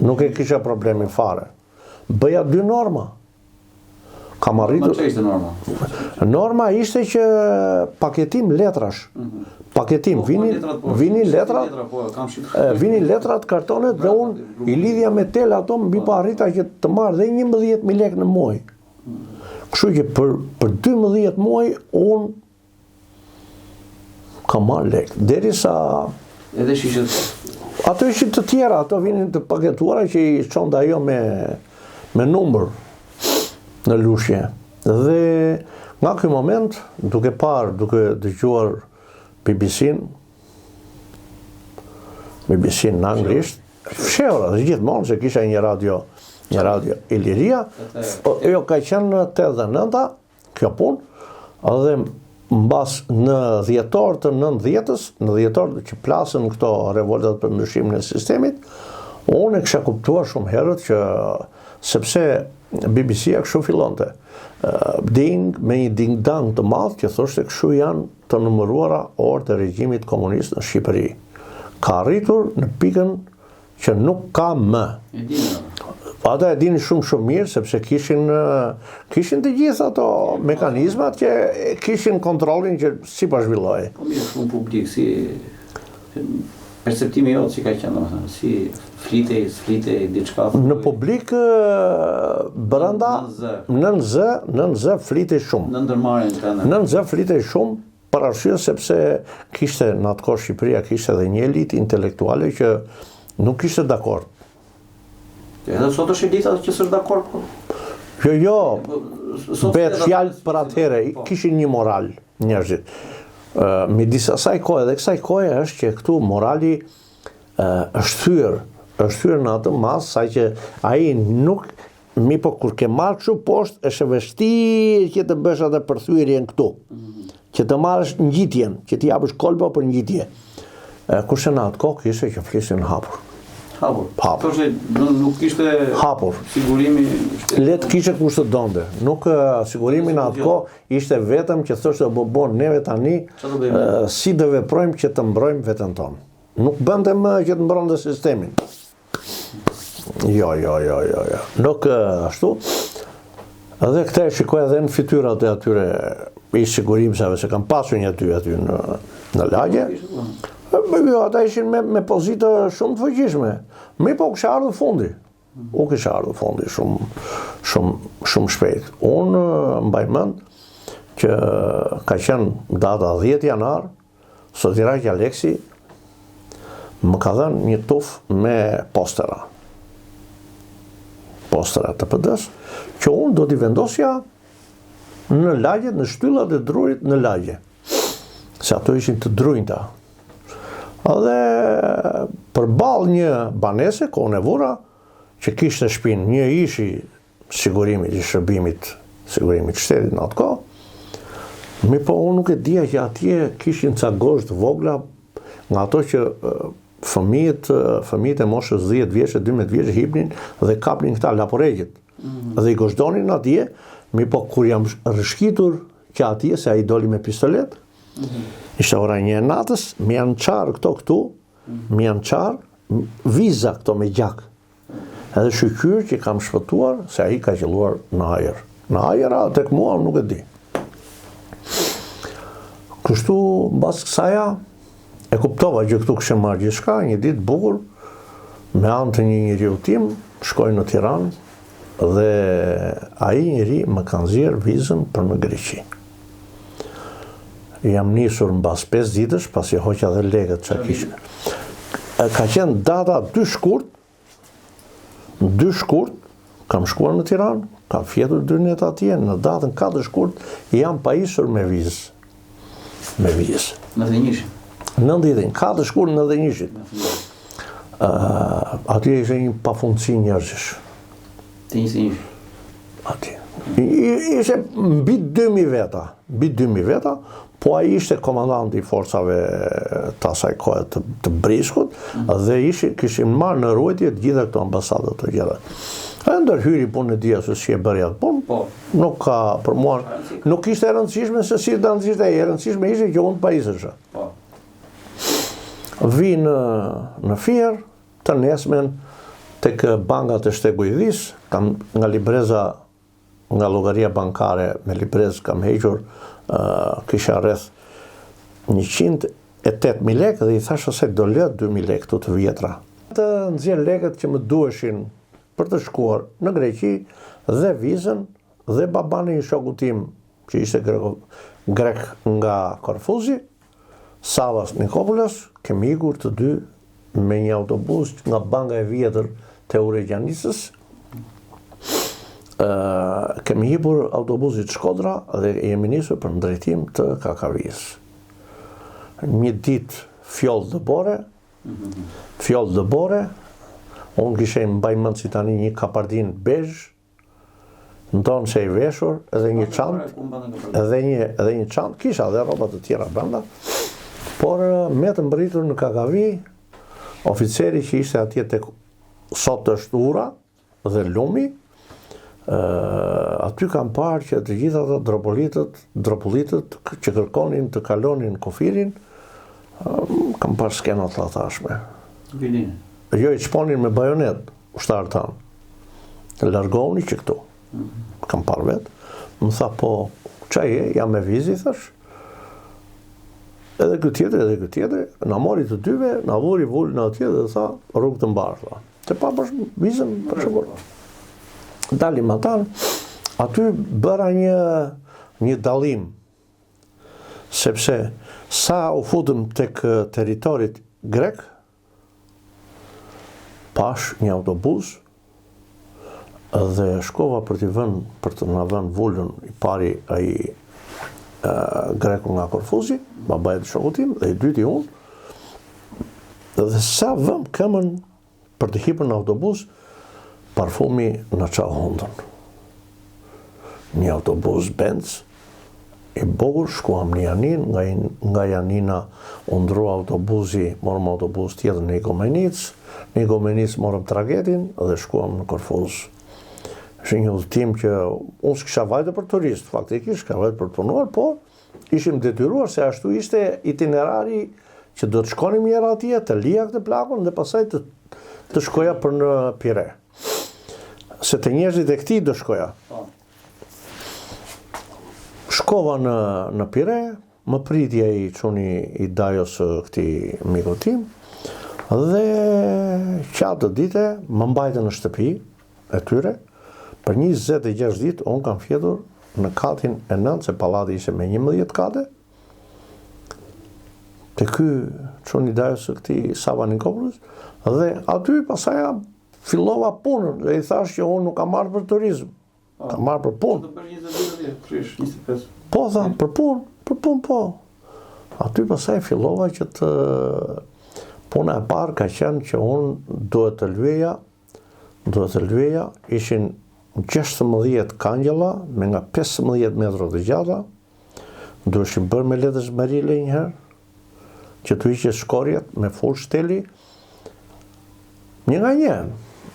nuk e kisha problemi fare. Bëja 2 norma. Kam arritur... Që ishte norma? Norma ishte që paketim letrash. Paketim, vini letrat, kartonet dhe unë i lidhja me tel ato mbi po arrita që të marrë dhe 11.000 lekë në muaj. Kështu që për 12 muaj unë kam marrë lekë. Derisa... Edhe shishet? Ato ishin të tjera, ato vinin të paketuara që i çonda ajo me numër në lushje. Dhe nga ky moment, duke dëgjuar BBC-n në anglisht, fshehura dhe gjithmonë se kisha një radio Iliria, jo ka qenë 89 kjo punë, dhe mbas në dhjetor të 90-s, në dhjetor që plasën këto revoltat për ndryshimin e sistemit, unë e kisha kuptuar shumë herët që sepse BBC-a kështu fillonte. Ding me një ding-dang të madh që thoshte kështu janë të numëruara orët e regjimit komunist në Shqipëri. Ka arritur në pikën që nuk ka më. Ata e dini shumë mirë, sepse kishin të gjitha ato mekanizmat që kishin kontrolin që si pa zhvilloj. Po mirë, shumë publik, si perceptimi jotë si ka qenë, si flitej, diçka... Në publik, brenda, nën zë flitej shumë. Në ndërmarrjen tënde. Nën zë flitej shumë, për arsye sepse kishte në atë kohë Shqipëria kishte edhe një elitë intelektuale që nuk ishte dakord. Edhe sot është e dita që s'është dakord, po? Jo, bëhet fjalë për atëherë, kishin një moral njerëzit. Midis asaj kohe dhe kësaj kohe është që këtu morali është thyer në atë mas, sa që ai nuk, mi po kur ke marrë kështu poshtë, është e vështirë që të bësh atë përthyrjen këtu. Që të marrësh ngjitjen, që të japësh kolba për ngjitje. Kurse në atë kohë kishte që flisin hapur. Hapur. Nuk kishte sigurimi... Letë kishe kush të donde. Nuk sigurimi në atë kohë ishte vetëm që thoshte bon neve tani si do veprojmë që të mbrojmë veten tonë. Nuk bëndem që të mbronte sistemin. Jo. Nuk ashtu. Edhe këte shikoj edhe në fytyrat e atyre i sigurimsave se kam pasur një aty në lagje. Jo, ata ishin me pozitë shumë të fuqishme. Mi po kështë ardhur fundi. U kështë ardhur fundi shumë shpejt. Unë mbaj mend që ka qenë data 10 janar, Sotiraq Aleksi më ka dhënë një tuf me postera të PD-s, që unë do t'i vendosja në lagjet, në shtyllat e drurit në lagje. Se ato ishin të drujnta. Dhe përballë një banese, kohën e vura, që kishte shtëpinë një ishi sigurimit i shërbimit, sigurimit shtetit në atë kohë, po unë nuk e dija që atje kishin ca gozhë të vogla nga ato që fëmijët e moshës 10 vjeçë, 12 vjeçë hipnin dhe kapnin këta laporegjit. Dhe i gozhdonin atje, po kur jam rishkitur që atje, se ai doli me pistolet, ishte ora 1 e natës, më janë qarë këtu, më janë qarë viza këto me gjak. Edhe shqyr që kam shpëtuar, se ai ka qelluar në ajër. Në ajër, tek mua, nuk e di. Kështu, mbas kësaja, e kuptova që këtu këshem marrë gjithçka, një ditë bukur, me anë të një njeriu tim, shkoj në Tiranë, dhe ai njeri më ka nxjerrë vizën për në Greqi. Jam nisur mbas 5 ditësh, pasi hoqa dhe lekët që kishte. Ka qenë data 2 shkurt, kam shkuar në Tiranë, kam fjetur 2 net atje, në datën 4 shkurt, jam pajisur me vizë. Me vizë. 91. 4 shkurt 91. Atje ishte një pafundësi njerëzish. Të njësi. Atje. Ishte mbi 2000 veta, po ai ishte komandanti i forcave të asaj kohe të Briskut, dhe kishin marrë në ruajtje të gjitha këto ambasadat të gjitha. E ndërhyri punë e dia se si e bërja të punë, nuk ka për mua, nuk ishte e rëndësishme se si të ishte e rëndësishme ishte që unë pajisesha. Vi në Fier, të nesmen, tek bankat e Shtegujdis, kam nga libreza, nga llogaria bankare me librez kam hequr, kisha rreth 108.000 lekë dhe i thashë se do lë 2.000 lekë këtu të vjetra. Të nxjerr lekët që më duheshin për të shkuar në Greqi dhe vizën dhe babani i shokut tim që ishte grek nga Korfuzi, Savas Nikopulas, kemi ikur të dy me një autobus nga banka e vjetër të Uregjanisës. Kemi hipur autobusit Shkodra dhe jemi nisur për në drejtim të Kakavis. Një ditë fjollë dëbore, unë kishe mbaj mend si tani një kapardin bezh, ndonë që i veshur, edhe një çantë, edhe një çantë, kisha dhe rroba të tjera brenda, por me të mbërritur në Kakavi, oficeri që ishte atje tek sot është Ura dhe Lumi, aty kam parë që të gjitha ata dropullitët që kërkonin të kalonin kufirin, kam parë skenat të atashme. Jo, i çponin me bajonet, ushtarë tanë. Largohuni që këtu. Kam parë vetë. Më tha, po, qa je, jam me vizi, thash. Edhe këtë tjetër, na mori të dyve, na vuri vullë në atje dhe tha, rrugë të mbarë, tha. Të pa për vizën, për shëmur. Dalim atan, aty bëra një dalim, sepse sa u futëm tek teritorit grek, pash një autobus dhe shkova për të na vënë vullën i pari ai greku nga Korfuzi, babait të shokut tim dhe i dyti unë. Dhe sa vëm këmën për të hipur në autobus, parfumi në qa hundën. Një autobus Benz, i bukur, shkuam në Janin, nga Janina undrua autobusi, morëm autobus tjetër në Igomenic morëm tragetin dhe shkuam në Korfuz. Ishte një udhëtim që unë s'kisha vajtë për turist, faktikisht s'ka vajtë për të punuar, po ishim detyruar se ashtu ishte itinerari që do të shkonim njëra atje, të lija këtë plakun dhe pasaj të shkoja për në Pire. Se të njerëzit e këtij do shkoja. Shkova në Pire, më pritja i çuni i dajos këtij miku tim, dhe qatë dite më mbajtën në shtëpi e tyre, për 26 ditë unë kam fjetur në katin e 9, se pallati ishte me 11 kate, të ky çuni i dajos këtij Sava Nikopulos, dhe aty pasaja fillova punën dhe i thash që unë nuk kam marrë për turizm, kam marrë për punë. Po, tha, për punë, po. Aty pasaj fillova që Puna e parë ka qenë që unë duhet të lyeja, ishin 16 kangjella me nga 15 metra të gjata, duheshin bërë me letës merile njëherë, që të ishe shkorjet me full shteli, një nga një,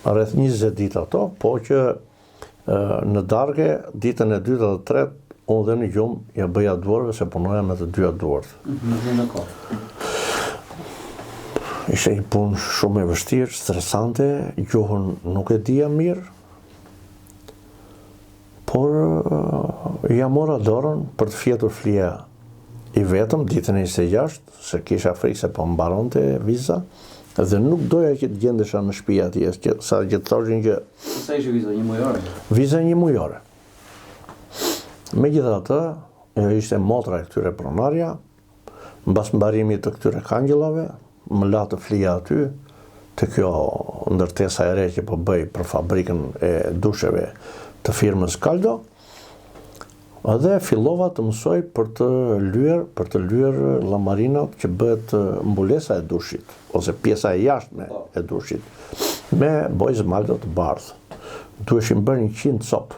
rreth 20 ditë ato, po që në darge, ditën e 2 dhe 3, unë dhe në gjumë ja bëja duarve se punoja me të dyja duart. Ishte një punë shumë e vështirë, stresante, gjuhën nuk e dija mirë, por ja mora dorën për të fjetur flija i vetëm ditën e 26, se kisha frikë se po mbaronte viza, dhe nuk doja që të gjendesha në shtëpi atje, sa që të thoshin që... Sa ishte viza, 1 mujore? Viza 1 mujore. Megjithatë, ishte motra e këtyre pronarja, mbas mbarimit të këtyre kangjellave, më la të flija aty, të kjo ndërtesa e re që po bëj për fabrikën e dusheve të firmës Caldo, dhe fillova të mësoj për të lyer llamarinat që bëhet mbulesa e dushit, ose pjesa e jashtme e dushit, me bojë zmaldo të bardhë. Duheshin bërë 100 copë.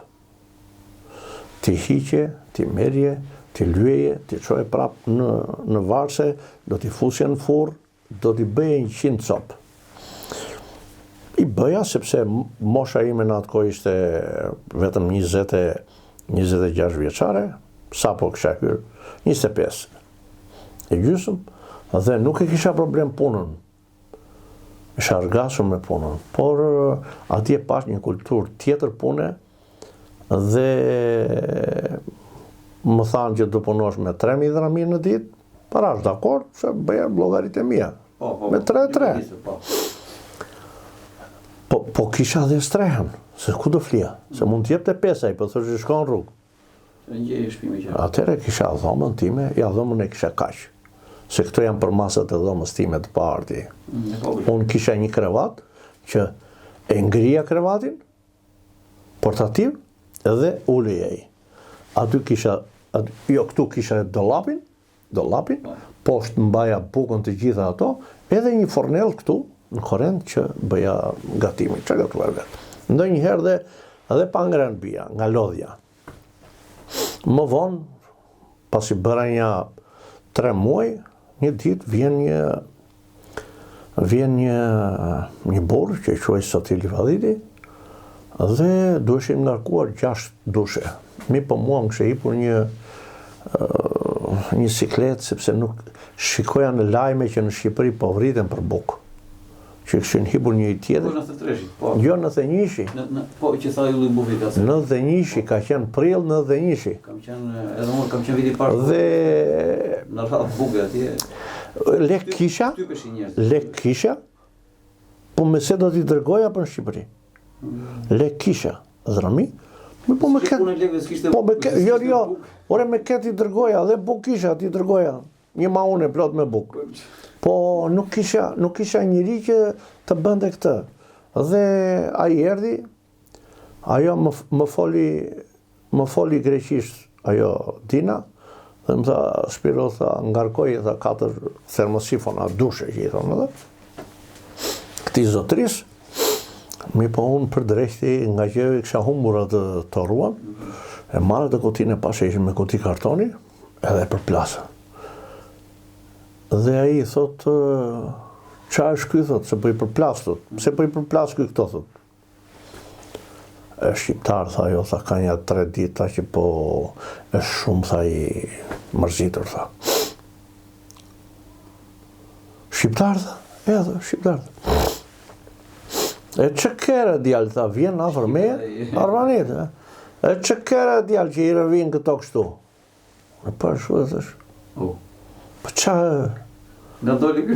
Ti hiqe, ti merje, ti lyeje, ti çoje prap në varse, do t'i fusje në furr, do t'i bëje 100 copë. I bëja sepse mosha ime në atë kohë ishte vetëm 26 vjeçare, sa po kisha hyrë, 25 e gjysmë, dhe nuk e kisha problem punën. Isha argasur me punën, por atje pash një kulturë tjetër pune, dhe më thanë që do punosh me 3.000 dramir në ditë, parash dakord, se bëja llogaritë e mia. Me 3. Po kisha dhe strehen, se ku do flija, se mund t'jepte 5 ai, po thoshte shko në rrugë. Atëherë kisha dhomën time, ja dhomën e kisha kaq. Se këto janë për masat e dhomës time të parti. Unë kisha një krevat që e ngrija krevatin, portativ, dhe ulej. Aty kisha, këtu kisha dollapin, poshtë mbaja bukën të gjitha ato, edhe një fornell këtu, në korrent që bëja gatimin, që gatuar vetë. Ndonjëherë dhe pa ngrenë bija, nga lodhja. Më vonë, pasi bëra një 3 muaj, një ditë vjen një burr që quaj Sotil Livaditi, dhe duheshin ngarkuar 6 dushe. Mi po mua më kishte hipur një siklet, sepse nuk shikoja në lajme që në Shqipëri po vriten për bukë. Që kishin hipur një i tjetër. Po 93-shi, po. Jo, 91-shi. Po, që tha Ylli Bufita. 91-shi, ka qenë prill 91-shi. Edhe unë kam qenë viti parë. Dhe... Në rrallë buke atje. Lek kisha, po me se do t'i dërgoja për në Shqipëri. Lek kisha, dhrami, po me ketë... Jo, ore me ketë t'i dërgoja, dhe buk kisha t'i dërgoja. Një maune plot me buk. Po nuk kisha njëri që të bënde këtë. Dhe ai erdhi, ajo më foli greqisht, ajo Dina, dhe më tha, Spiro, tha, ngarkoj, tha, 4 thermosifona, dushe që i thonë edhe. Këti zotris, mi po unë për drejti, nga që kisha humbur atë të ruan, e marrë të kutinë e pashe ishin me kuti kartoni, edhe për plasë. Dhe ai thot, qa është ky, thot, se bëj për plas, thot. Se bëj për plas ky këto, thot. E shqiptar, tha, jo, tha, ka një 3 dita që po është shumë, tha, i mërzitur, tha. Shqiptar, tha, edhe, shqiptar. E që kere djallë, tha, vjen afër me, arvanit, e që kere djallë që i revin këto kështu. E për shu dhe thash. Po qa... Nga doli kë?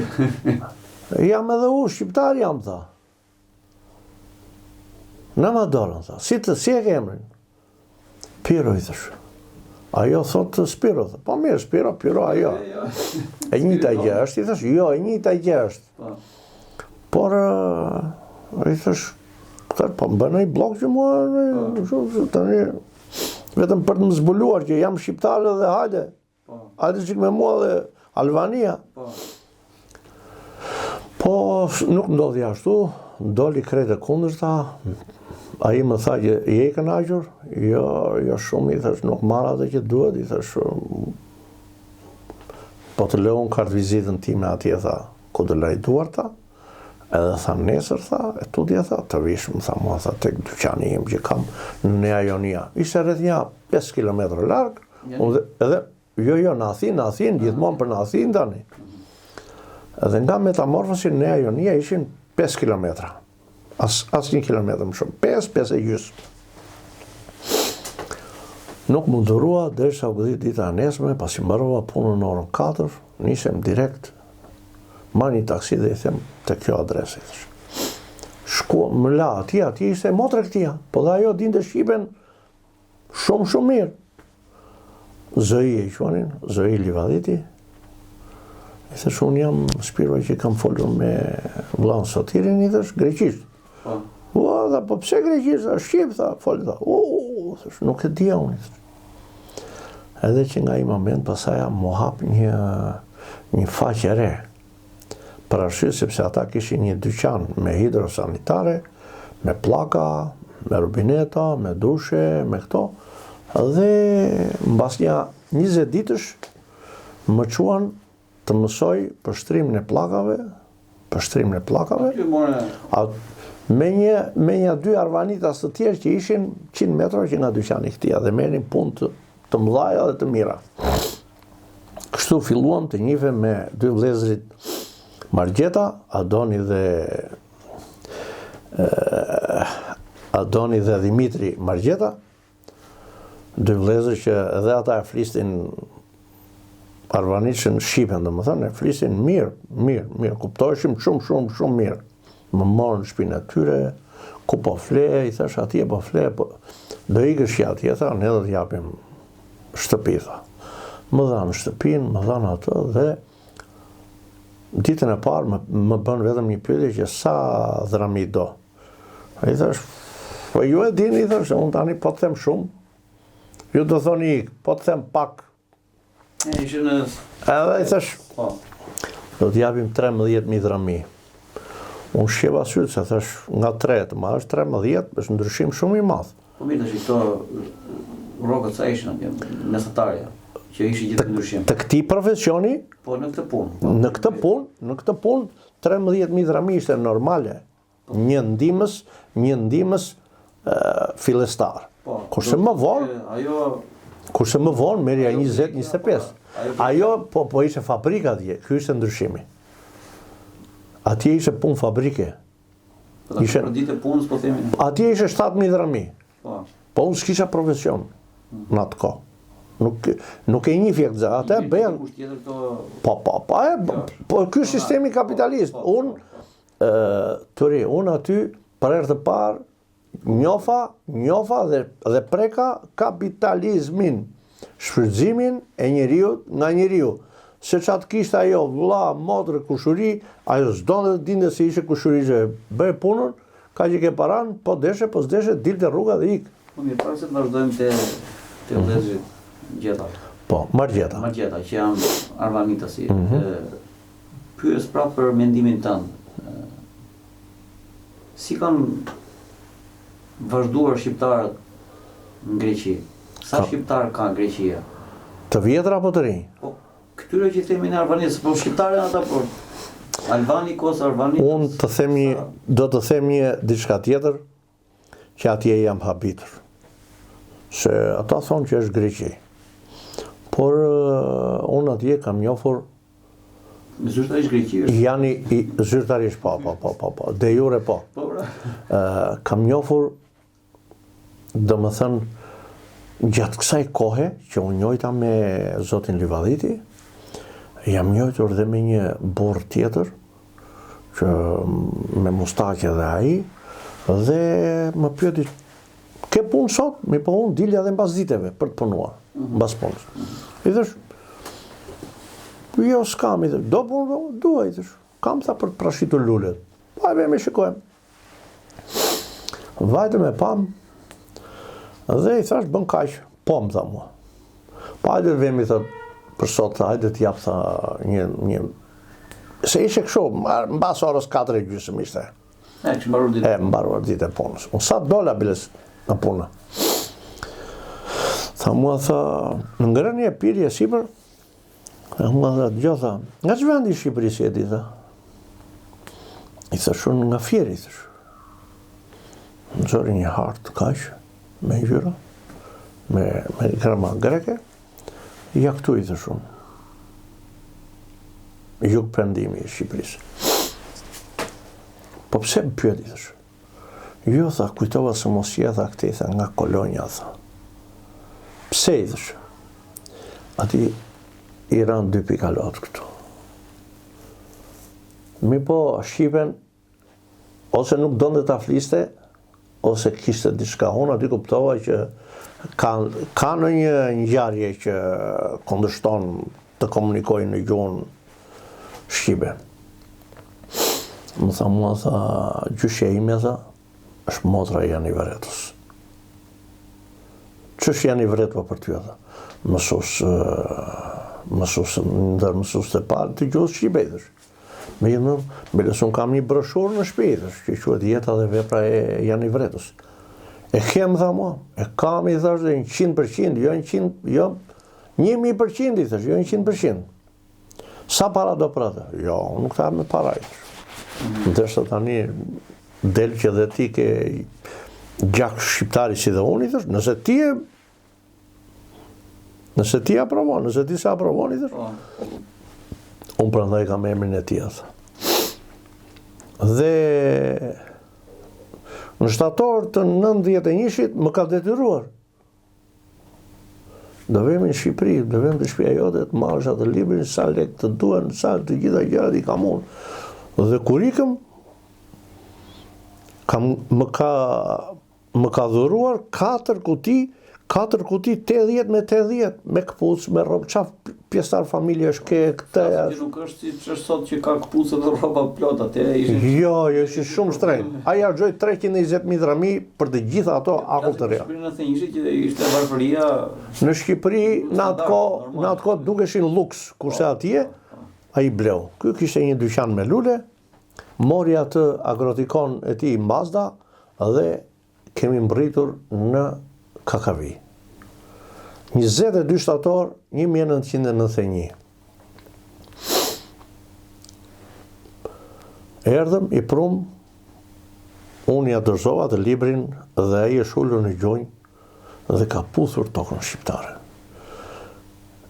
Jam edhe shqiptar jam, tha. Në më dorën, tha. Si e ke emrin? Piro, i thash. Ajo thot Spiro, tha. Po mirë, Spiro, ajo. E njëta gjë është, i thash, jo, e njëta gjë është. Por, i thash, po më bënë i blok që mua, tani, vetëm për të më zbuluar që jam shqiptar dhe hajde. Hajde që me mua dhe Albania. Po, nuk ndodhi ashtu, doli krejt e kundërta, ai më tha që je i kënaqur? Jo shumë, i thash, nuk marr atë që duhet, i thash, po të lëun kartë vizitën time atje, tha, ku të laj duarta, edhe tha nesër, tha, e tutje, tha, të vish, më tha mua, tha, tek dyqani im që kam në Nea Ionia. Ishte rreth një 5 kilometra larg, edhe, jo, në Athinë, gjithmonë për në Athinë tani. Edhe nga Metamorfosi në Nea Ionia ishin 5 kilometra. As 1 kilometër më shumë. 5 e gjysmë. Nuk më durua, derisa u godit dita e nesme, pasi mbarova punën në orën 4, nisem direkt, marr një taksi dhe i them te kjo adresë. Më la atje ishte motre këtia, po dhe ajo dinte shqipen shumë mirë. Zëi e quanin, Zëi Livaditi. I thash, unë jam Spiro që kam folur me vllain Sotirin, i thash, greqisht. Po pse greqisht, shqip, tha, fol, tha. Thash, nuk e dija unë. Edhe që nga i moment pasaja mu hap një faqe re. Për arsye sepse ata kishin një dyqan me hidrosanitare, me pllaka, me rubineta, me dushe, me këto. Dhe mbas një 20 ditësh më quan të mësoj pështrimin e pllakave, me një 2 arvanitas të tjerë që ishin 100 metra që nga dyqani këtia dhe merrnin punë të mëdhaja dhe të mira. Kështu filluam të njihemi me 2 vëllezërit Margjeta, Adoni dhe Dimitri Margjeta, 2 vëllezër që edhe ata e flisnin arvanishën shqipen, domethënë, e flisnin mirë, kuptoheshim shumë mirë. Më morën në shtëpinë e tyre, ku po fle, i thash atje po fle, do ikësh atje, tha, ne do të japim shtëpi, tha. Më dhanë shtëpinë, më dhanë atë dhe ditën e parë më bën vetëm një pyetje që sa dhrami do. I thash, po ju e dini, i thash, unë tani po të them shumë, ju do thoni ik, po të them pak. Edhe i thash, do të japim 13.000 dhrami. Unë shqeva sytë, se thash, nga 3 të marrësh 13, është ndryshim shumë i madh. Po mirë tash këto rrogët sa ishin atje, mesatarja, që ishin gjithë ndryshim. Të këtij profesioni, po në këtë punë. Në këtë punë 13.000 dhrami ishte normale. Një ndihmës fillestar. Kurse më vonë merrja 20-25. Ajo po ishte fabrika atje, ky ishte ndryshimi. Atje ishte punë fabrike. Për ditë e punës po themi. Atje ishte 7.000 dhrami. Po unë s'kisha profesion në atë kohë. Nuk e njeh fjalë atë bën. Po ky sistemi kapitalist. Unë aty për herë të parë njofa dhe preka kapitalizmin, shfrytëzimin e njeriut nga njeriu. Se qatë kishtë ajo vlla, motrë, kushuri, ajo s'donte të dinte se ishte kushuri që bëj punën, ka që ke paran, po deshe, po s'deshe, dilte rruga dhe ik. Po mirë, para se të vazhdojmë te vëllezërit Gjeta. Po, Margjeta, që janë arvanitasi. Pyes prapë për mendimin tënd. Si kanë vazhduar shqiptarët në Greqi? Sa shqiptar ka Greqia? Të vjetra apo të rinj? Po, këtyre që themi në arvanisë, po shqiptarë ata, po albanikos, arvanitos. Unë do të them një diçka tjetër, që atje jam habitur. Se ata thonë që është Greqi. Por unë atje kam njohur zyrtarisht Greqi është. Janë zyrtarisht po. De jure po. Kam njohur, domethënë gjatë kësaj kohe që unë njohita me zotin Livaditi, jam njohur dhe me një burr tjetër që me mustaqe dhe ai, dhe më pyeti, ke punë sot? Mi po unë dilja dhe mbas diteve për të punuar, mbas punës. I thash, jo s'kam, i thash, do punë, dua, i thash, kam tha për të prashitur lulet. Vajme me shikojmë. Vajte me pam, dhe i thash, bën kaq, po më tha mua. Pa hajde të vemi, thot, për sot, hajde të jap, tha, një Se ishe kështu, mbas orës 4:30 ishte. Kështë mbaruar ditë. Mbaruar ditë e punës. Unë sa dola biles në punë. Tha mua, tha, në ngrënie e pirje sipër, mua tha, tha, nga që vendi Shqipërisë jeti, tha? I thash unë nga Fieri, thash. Në zori një hartë kaq, me ngjyra, me grama greke, ja këtu i thash unë. Jug perëndimi i Shqipërisë. Po pse më pyeti, thash? Jo, tha, kujtova se mos je, tha, këtej, tha, nga kolonja, tha. Pse i thash? Ati i ranë 2 pikalot këtu. Mi po Shqipen, ose nuk donte ta fliste, ose kishte diçka. Unë aty kuptova që ka në një ngjarje që kundërshton të komunikojë në gjuhën shqipe. Më tha mua, tha, gjyshja ime, tha, është motra e Jani Vretës. Ç'është Jani Vretëva për ty, tha? Ndër mësues të parë të gjuhës shqipe, thash. Me lësun kam një broshurë në shtëpi, që quhet Jeta dhe vepra e Jani Vretës. E kem, tha mua, e kam, i thash, 100%, jo 1000%, i thash, jo 100%. Sa para do për atë? Jo, nuk ta me para, i thash. Ndërsa tani del që dhe ti ke gjak shqiptari si dhe unë, i thash, nëse ti aprovon, nëse ti sa aprovon, i thash. Unë prandaj kam emrin e tij, tha. Dhe në shtator të 91-shit më ka detyruar. Do vemi në Shqipëri, do vemi të shtëpia jote, të marrësh atë librin, sa lek të duan, sa të gjitha gjërat i kam unë. Dhe kur ikëm, më ka dhuruar 4 kuti 80 me 80, me këpucë, me rrobë, qafë pjesëtar familje është ke këtë... Nuk është si që është sot që ka këpucë dhe rroba plot, atë Jo, është shumë shtrenjtë. Aja gjoj 320.000 dirhami për të gjitha ato akull të reja. Në Shqipëri që ishte varfëria... Në Shqipëri, në atë kohë dukeshin luks, kurse atje, a i bleu. Ky kishte një dyqan me lule, mori atë agrotikon e tij Mazda dhe kemi mbritur në Kakavi. 22 shtator 1991. Erdhëm i prum, unë ja dërzova të librin dhe ai është ulur në gjunjë dhe ka puthur tokën shqiptare.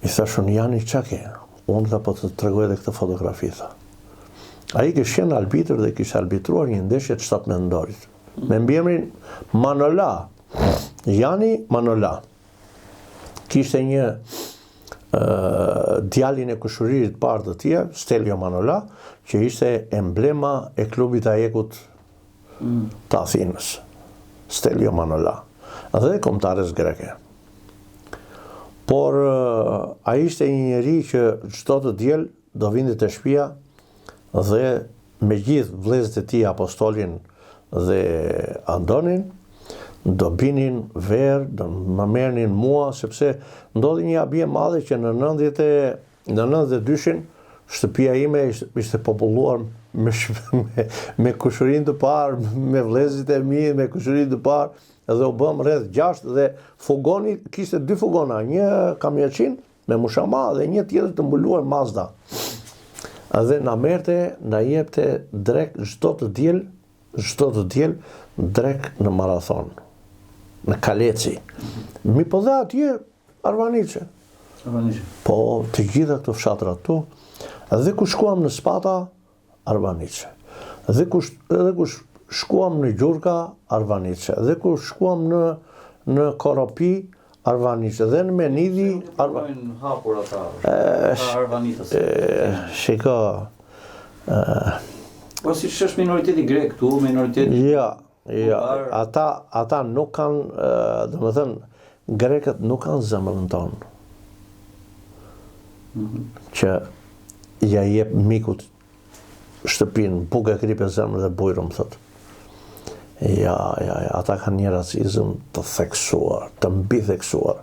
I thashun, Jani, qa ke? Unë dhe po të tregoj edhe këtë fotografi, tha. Ai kishte qenë arbitër dhe kishte arbitruar një ndeshje të 7 mendorit. Me mbiemrin Manola. Jani Manola. Kishte një djalin e kushëririt parë të tij, Stelio Manola, që ishte emblema e klubit Ajekut të Athinës. Stelio Manola. Dhe kombëtares greke. Por ai ishte një njeri që çdo të diel do vinte te shtëpia dhe me gjithë vëllezërit e tij Apostolin dhe Andonin do binin verë, do më merrnin mua, sepse ndodhi një habje madhe që në 92-shin shtëpia ime ishte populluar me kushërinë të parë, me vëllezërit e mi, me kushërinë të parë, edhe u bëm rreth 6 dhe fugoni kishte 2 fugona, një kamioçin me mushama dhe një tjetër të mbuluar Mazda. Dhe na merrte, na jepte drek çdo të diel drek në marathon, në Kaleci. Mi po dhe atje Arvanice. Po të gjitha këto fshatrat tu, dhe ku shkuam në Spata, Arvanice. Dhe ku shkuam në Gjurka, Arvanice. Dhe ku shkuam në Koropi, Arvanice. Dhe në Menidi, Arvanice. Hapur ata Arvanitës. Shiko... Po si është minoriteti grek këtu, minoriteti... Ja, ata nuk kanë, domethënë, grekët nuk kanë zemrën tonë. Që ja jep mikut shtëpinë, bukë e kripe zemrën dhe bujrëm, thotë. Ja, ata kanë një racizëm të theksuar, të mbi theksuar.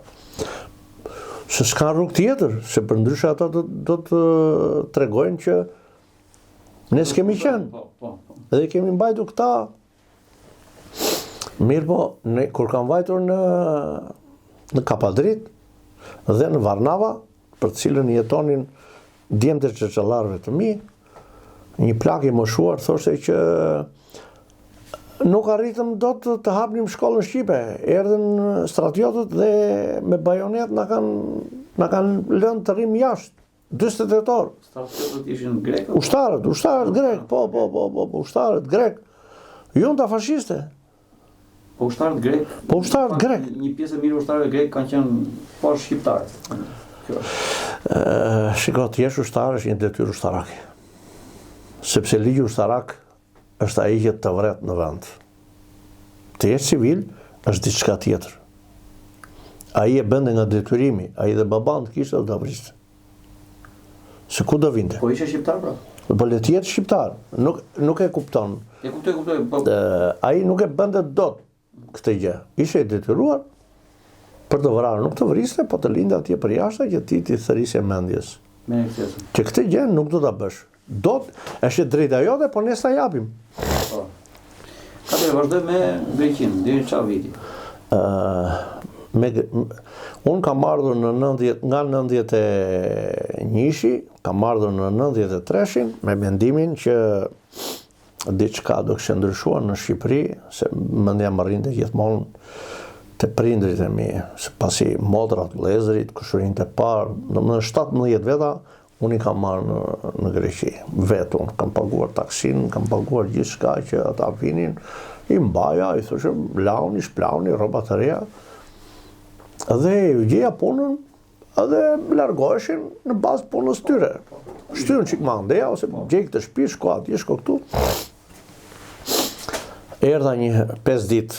Se s'ka rrugë tjetër, se përndryshe ata do të tregojnë që Ne s'kemi qenë. Edhe kemi mbajtur këta. Mirë po, ne kur kam vajtur në Kapadrit dhe në Varnava, për të cilën jetonin djemtë e çeçellarëve të mi, një plak i moshuar thoshte që nuk arritëm dot të hapnim shkollën shqipe. Erdhën stratiotët dhe me bajonet na kanë lënë të rrim jashtë. 48 orë. Stratiotët ishin grek? Ushtarët grek, po, ushtarët grek. Junta fashiste. Po ushtarët grek? Po ushtarët grek. Një pjesë e mirë ushtarëve grek kanë qenë poshtë shqiptarët. Shiko, të jesh ushtar është një detyrë ushtarake. Sepse ligji ushtarak është ai që të vret në vend. Të jesh civil është diçka tjetër. Ai e bënte nga detyrimi, ai dhe baban të kishte do ta vriste. Se ku do vinte? Po ishe shqiptar pra? Po le të jetë shqiptar, nuk e kupton. E kuptoj. Po... ai nuk e bënte dot këtë gjë. Ishte i detyruar për të vrarë, nuk të vriste, po të lindë atje për jashtë që ti thërisje mendjes. Që këtë gjë nuk do ta bësh. Dot është drejta jote, po ne sa japim. Po. Ka vazhdoj me Greqinë, deri çfarë viti? Unë kam ardhur nga 91-shi, kam ardhur në 93-shin me mendimin që diçka do kishte ndryshuar në Shqipëri, se mendja më rrinte gjithmonë te prindrit e mi, se pasi modrat, vëllezërit, kushërinë e parë, në 17 veta unë i kam marrë në Greqi, vetë unë, kam paguar taksin, kam paguar gjithçka që ata vinin, i mbaja, i thoshë, launi, shplauni, rroba të reja, dhe ju gjeja punën, edhe largoheshin në bazë punës tyre. Shtyrën çik mandeja, ose gjej këtë shtëpi, shko atje, shko këtu. Erdha një 5 ditë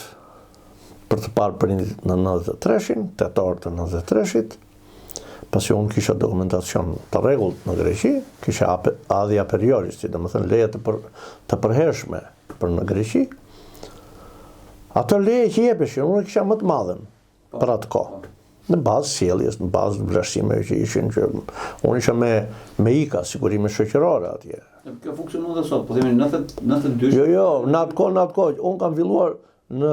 për të parë prindit në 93-shin, tetor të 93-shit, pasi unë kisha dokumentacion të rregullt në Greqi, kisha adhja perioristi, domethënë leje të përhershme për në Greqi. Ato leje që jepeshin, unë kisha më të madhen për atë kohë. Në bazë sjelljes, në bazë vlerësimeve që ishin, që unë isha me IKA, sigurime shoqërore atje. Kjo funksionon dhe sot, po themi 92. Jo, në atë kohë, unë kam filluar në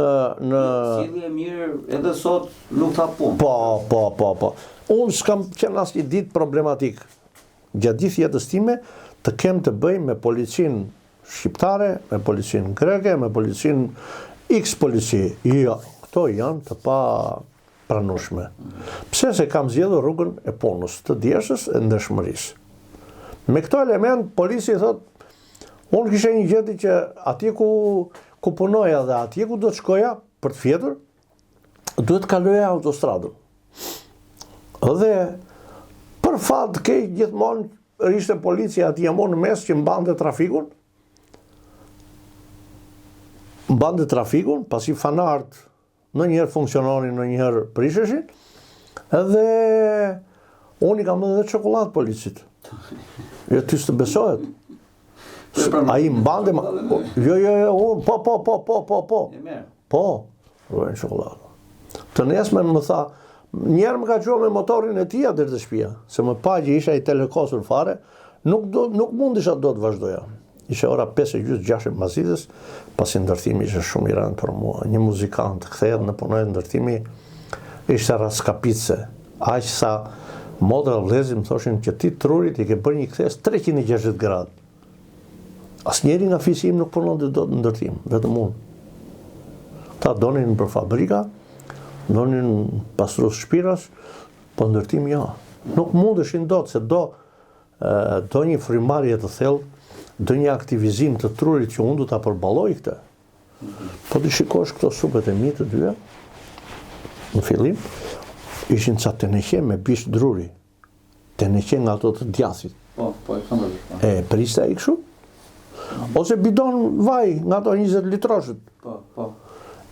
sjellje e mirë edhe sot nuk tha punë. Po. Unë s'kam qenë asnjë ditë problematik gjatë gjithë jetës time të kem të bëj me policinë shqiptare, me policinë greke, me policinë X polici. Jo, këto janë të pa pranueshme. Pse se kam zgjedhur rrugën e punës, të djeshës e ndershmërisë. Me këto element, polici thot, unë kisha një gjeti që atje ku punoja dhe atje ku do të shkoja për të fjetur, duhet të kaloja autostradën. Dhe për fat të keq gjithmonë ishte policia atje më në mes që mbante trafikun, pasi fanart në njëherë funksiononin, në njëherë prisheshin, edhe unë i kam edhe çokoladë policit. Jo, ty s'të besohet. Ai mbante jo, po. Po, rrojnë çokoladë. Të nesmen më tha, njerë më ka qua me motorin e tia deri te shtëpia, se më pa që isha i telekosur fare, nuk mundisha do të vazhdoja. Isha ora 5:30-6 mbasitës, pasi ndërtimi ishte shumë i rëndë për mua. Një muzikant kthehet në punën e ndërtimi, ishte raskapice. Aq sa modra vëllezërit më thoshin që ti trurit i ke bërë një kthes 360 gradë. Asnjëri nga fisi im nuk punonte dot në ndërtim, vetëm unë. Ta donin për fabrika, donin pastrues shtëpiras, po ndërtim jo. Nuk mundeshin dot, se do një frymarrje të thellë, do një aktivizim të trurit që unë du ta përballoj këtë. Po të shikosh këto supet e mi të dyja, në fillim, ishin ca teneqe me bish druri. Teneqe nga ato të djathit. Po, e kam vërtet. E priste ai kështu? Ose bidon vaj nga ato 20 litroshët. Po.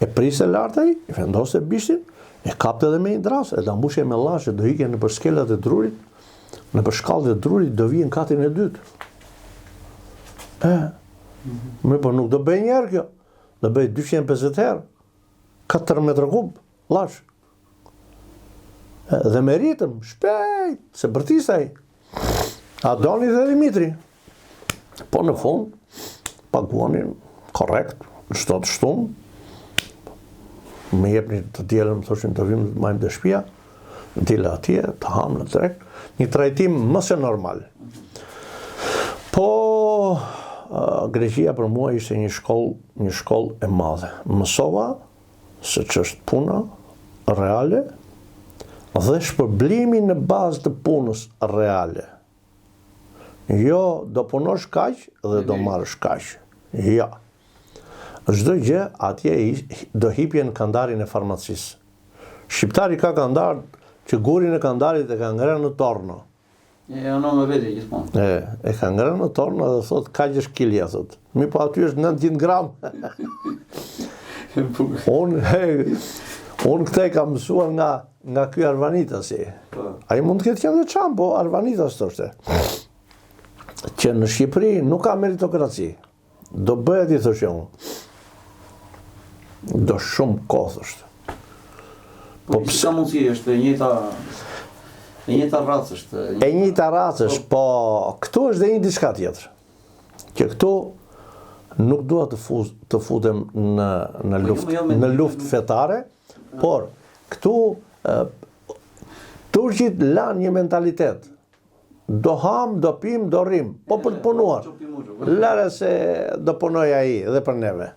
E priste lart ai, i vendose bishtin, e kapte edhe me një drasë, e ta mbushje me llashe, do ikje nëpër skelat e drurit, nëpër shkallët e drurit do vijnë katin e dytë. Po nuk do bëj njerë kjo, do bëj 250 herë, 4 metra kub, lash. Dhe me ritëm, shpejt, se bërtisaj. A doni dhe Dimitri. Po në fund, paguanin korrekt, çdo të shtunë, më jepni të dielën, më thoshin të vim të majmë të shtëpia, dile atje, të hamë në treg, një trajtim më se normal. Po Greqia për mua ishte një shkollë e madhe. Mësova se ç'është puna reale dhe shpërblimi në bazë të punës reale. Jo, do punosh kaq dhe do marrësh kaq. Ja. Çdo gjë atje do hipje në kandarin e farmacisë. Shqiptari ka kandar që gurin e kandarit e ka ngrënë në torno. E ono me vete gjithmonë. E ka ngrënë në torno dhe thot kaq është kilja, thot. Mi po aty është 900 gram. Unë këte kam mësuar nga ky Arvanitasi. Ai mund të ketë qenë dhe çam, po Arvanitas thoshte. Që në Shqipëri nuk ka meritokraci. Do bëhet, i thoshte unë. Do shumë kohë, thoshte. Po pse mundsi është e njëjta racë është. E njëjta racë është, po këtu është dhe një diçka tjetër. Që këtu nuk dua të futem në luftë fetare, por këtu turqit lanë një mentalitet. Do ham, do pim, do rrim, po për të punuar. Lare se do punoj ai dhe për neve.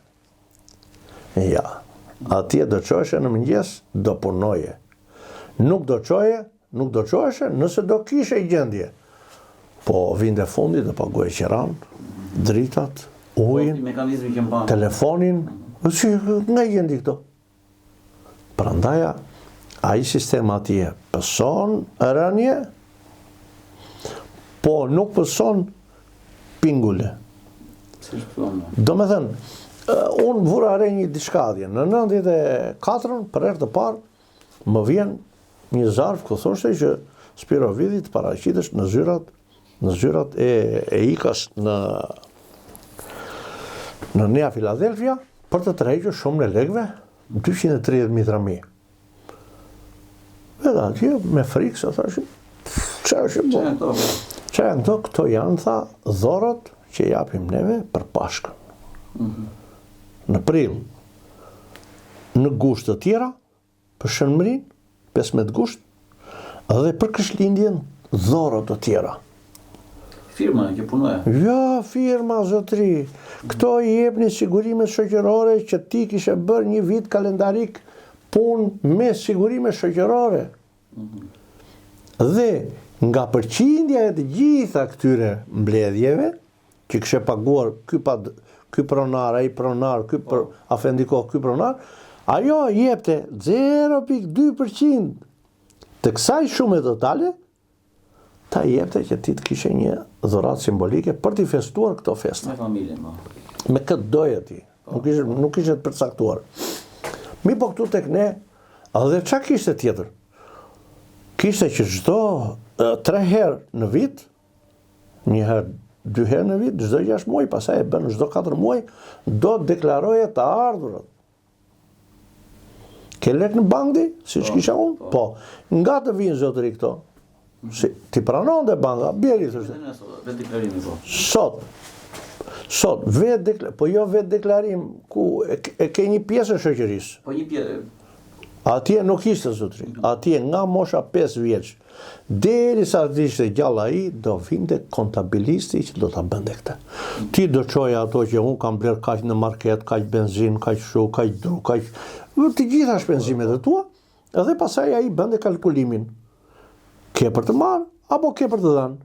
Ja, atje do çoheshe në mëngjes, do punoje. Nuk do çoheshe nëse do kishe gjendje. Po vinte fundi do paguaj qiran, dritat, ujin, telefonin, si nga gjendi këto. Prandaja, ai sistem atje pëson rënje, po nuk pëson pingule. Do me thënë, unë vura re një diçkadje. Në 94, për herë të parë, më vjen një zarf ku thoshte që Spiro Vidi të paraqitesh në zyrat e ikas në Nea Filadelfia për të tërhequr shumën e lekëve, 230.000 dirhami. Edhe atje me frikë se thashë, çfarë është? Çfarë janë këto? Këto janë, tha, dhorët që japim neve për Pashkën. Në prill, në gusht të tjera, për Shënmërinë, 15 gusht, dhe për Krishtlindjen, dhorët të tjera. Firma që punoja? Ja, firma, zotri. Këto i jepni sigurimet shoqërore që ti kishe bërë një vit kalendarik punë me sigurime shoqërore. Dhe nga përqindja e të gjitha këtyre mbledhjeve, që kishe paguar ky pronar, ai pronar, ky afendiko, ky pronar, ajo jepte 0.2% të kësaj shume totale, ta jepte që ti të kishe një dhuratë simbolike për t'i festuar këto festa. Me familjen, po. Me këtë doje ti. Nuk ishte të përcaktuar. Mi po këtu tek ne, edhe çka kishte tjetër? Kishte që çdo 3 herë në vit, 1 herë, 2 herë në vit, çdo 6 muaj, pastaj e bën çdo 4 muaj, do të deklaroje të ardhurat. Ke lek në bankë, siç kisha unë? Po. Nga të vinë zotëri këto. Si, ti pranon dhe banka, bjeri, thoshte. Sot, po jo vetë deklarim, ku e ke një pjesë e shoqërisë. Po një pjesë. Atje nuk ishte zotri. Atje nga mosha 5 vjeç, derisa të ishte gjalla ai, do vinte kontabilisti që do ta bënte këtë. Ti do çoje ato që unë kam bler kaq në market, kaq benzin, kaq shu, kaq dru, kaq të gjitha shpenzimet e tua, edhe pastaj ai bënte kalkulimin. Ke për të marrë, apo ke për të dhënë.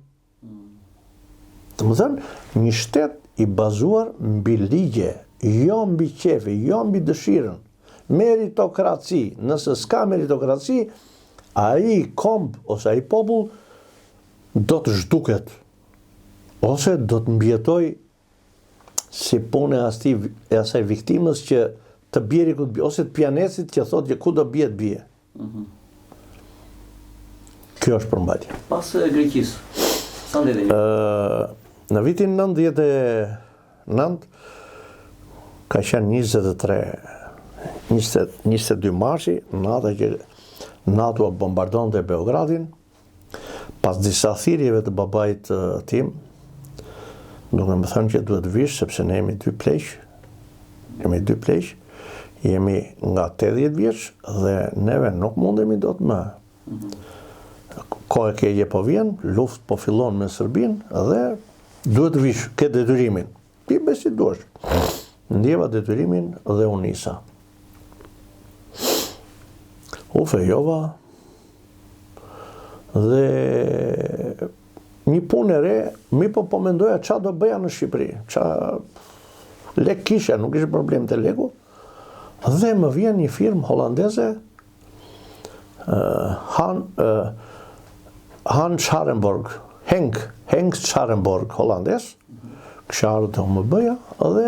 Të më thënë, një shtet i bazuar mbi ligje, jo mbi qefi, jo mbi dëshirën, meritokraci. Nëse s'ka meritokraci, ai komb ose ai popull do të zhduket, ose do të mbjetoj si punë e asaj viktimës që të bjeri ku të bje, ose të pianesit që thotë që ku do bje të bje. Kjo është përmbajtje. Pas Greqisë, sa vete? Në vitin 99, ka qenë 22 marsi, nata që NATO bombardonte Beogradin, pas disa thirrjeve të babait tim, Duke më thënë që duhet vish, sepse ne jemi dy pleq, jemi nga 80 vjeç dhe neve nuk mundemi dot më. Kohë e keqe po vjen, luftë po fillon me Serbinë dhe duhet vish, ke detyrimin. Ti besi duesh. Ndjeva detyrimin dhe u nisa. U fejova dhe një punë e re, mi po mendoja qa do bëja në Shqipëri, qa lek kisha, nuk ishte problem të leku, dhe më vjen një firmë holandeze, Hans Scharenborg, Henk Scharenborg, holandes, kësha ardhë të më bëja, dhe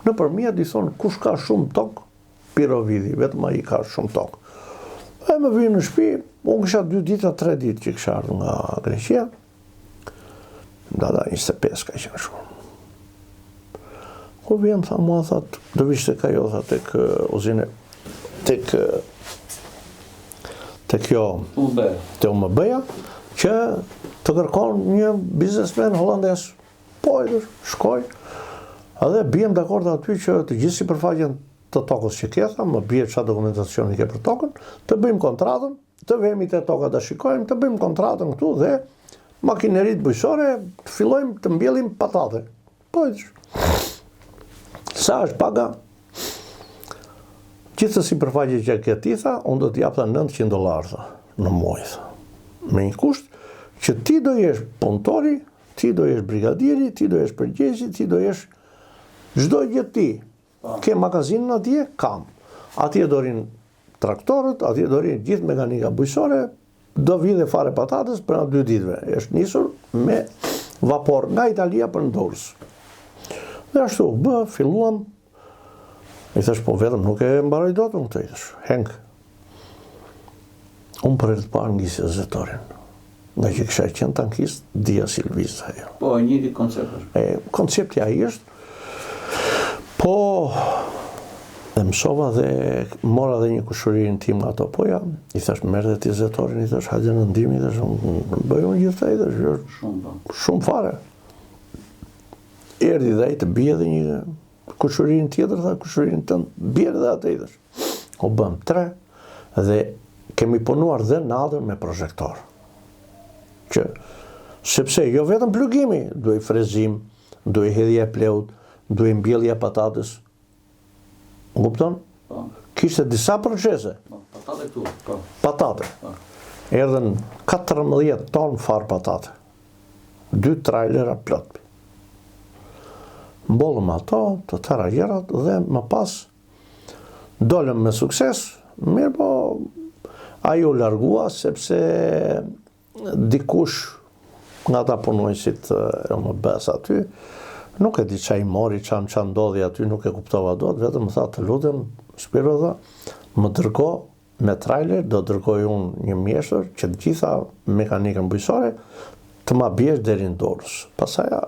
në përmjet i thonë, kush ka shumë tokë, Pirovidi, vetëm ai ka shumë tokë. E më vjen në shtëpi, unë kisha 2 ditë, 3 ditë që kisha ardhur nga Greqia. Dada 25 ka qenë shumë. Ku vjen, tha mua, thot, do vish tek ajo, tha, tek uzinë, tek kjo, te UMB-ja, që të kërkon një biznesmen holandes. Po, shkoj, edhe bijem dakord aty që të gjithë sipërfaqen të tokës që ketha, më bie çfarë dokumentacioni ke për tokën, të bëjmë kontratën, të vemi te toka ta shikojmë, të bëjmë kontratën këtu dhe makineritë bujqësore, të fillojmë të mbjellim patate. Po, sa është paga? Gjithë sipërfaqe që ke ti, tha, unë do t'jap $900 tha, në muaj, tha. Me një kusht që ti do jesh punëtori, ti do jesh brigadieri, ti do jesh përgjegjës, ti do jesh çdo gjë ti. Ke magazinën atje? Kam. Atje do rin traktorët, atje do rin gjithë mekanika bujqësore, do vide fare patates për 2 ditëve. Është nisur me vapor nga Italia për në Durrës. Dhe ashtu, filluam, i thash, po vetëm nuk e mbaroj dot unë këtë, i thash, Henk. Unë për e të parë ngjisja zëtorin. Nga që kisha qenë tankist, Dia Silvis. Po, e njëri koncept është. Koncepti ai është. Po, dhe mësova dhe mora dhe një kushurinë tim nga ato poja, i thash merr dhe ti zëtorin, i thash hajde në ndihmë, i thash bëjmë gjithë ai, i thash shumë fare. Erdhi dhe ai të bie dhe një kushurinë tjetër, tha kushurinë tënd bie dhe atë, i thash. U bëm 3 dhe kemi punuar dhe natën me projektor. Që sepse jo vetëm plugimi, duhej frezim, duhej hedhja e pleut, duhej mbjellja patatës. Kupton? Kishte disa procese. Patate këtu. Patate. Erdhen 14 ton far patate. 2 trajlera plot. Mbollëm ato, të tëra gjërat dhe më pas dolëm me sukses, mirë po ai u largua sepse dikush nga ta punojësit e më bes aty, nuk e di qa i mori, qa ndodhi aty, nuk e kuptova dot, vetëm më tha të lutem, Spiro dha, më dërgo me trailer, do dërgoj unë një mjeshtër që të gjitha mekanikën bujqësore të ma bjesh deri në Durrës. Pasaja,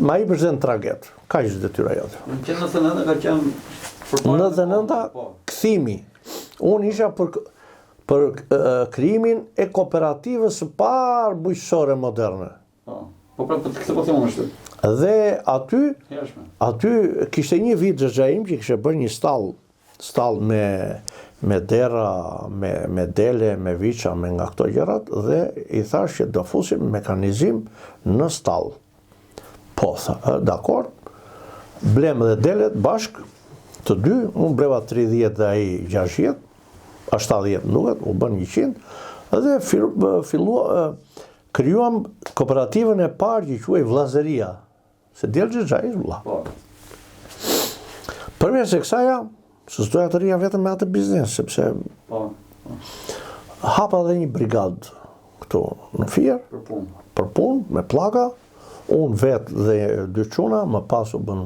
ma i përzhen traget, ka ishtë detyra jote. Në që 99 ka qenë përpara? 99 kthimi. Unë isha për krijimin e kooperativës së parë bujqësore moderne. Po pra këtë po them është. Dhe aty kishte një vit xhaxhaim që kishte bërë një stall me dera, me dele, me viça, me nga këto gjërat dhe i thash që do fusim mekanizim në stall. Po tha, dakord. Blem dhe delet bashk të dy, unë breva 30 dhe ai 60, a 70 nuket, u bën 100, dhe krijuam kooperativën e parë që quhej Vllazeria, se del xhaxhai vlla. Përveç kësaja, s'doja të rria vetëm me atë biznes, sepse hapa dhe një brigadë këtu në Fier, për punë, me plaka, unë vetë dhe 2 çuna, më pas u bën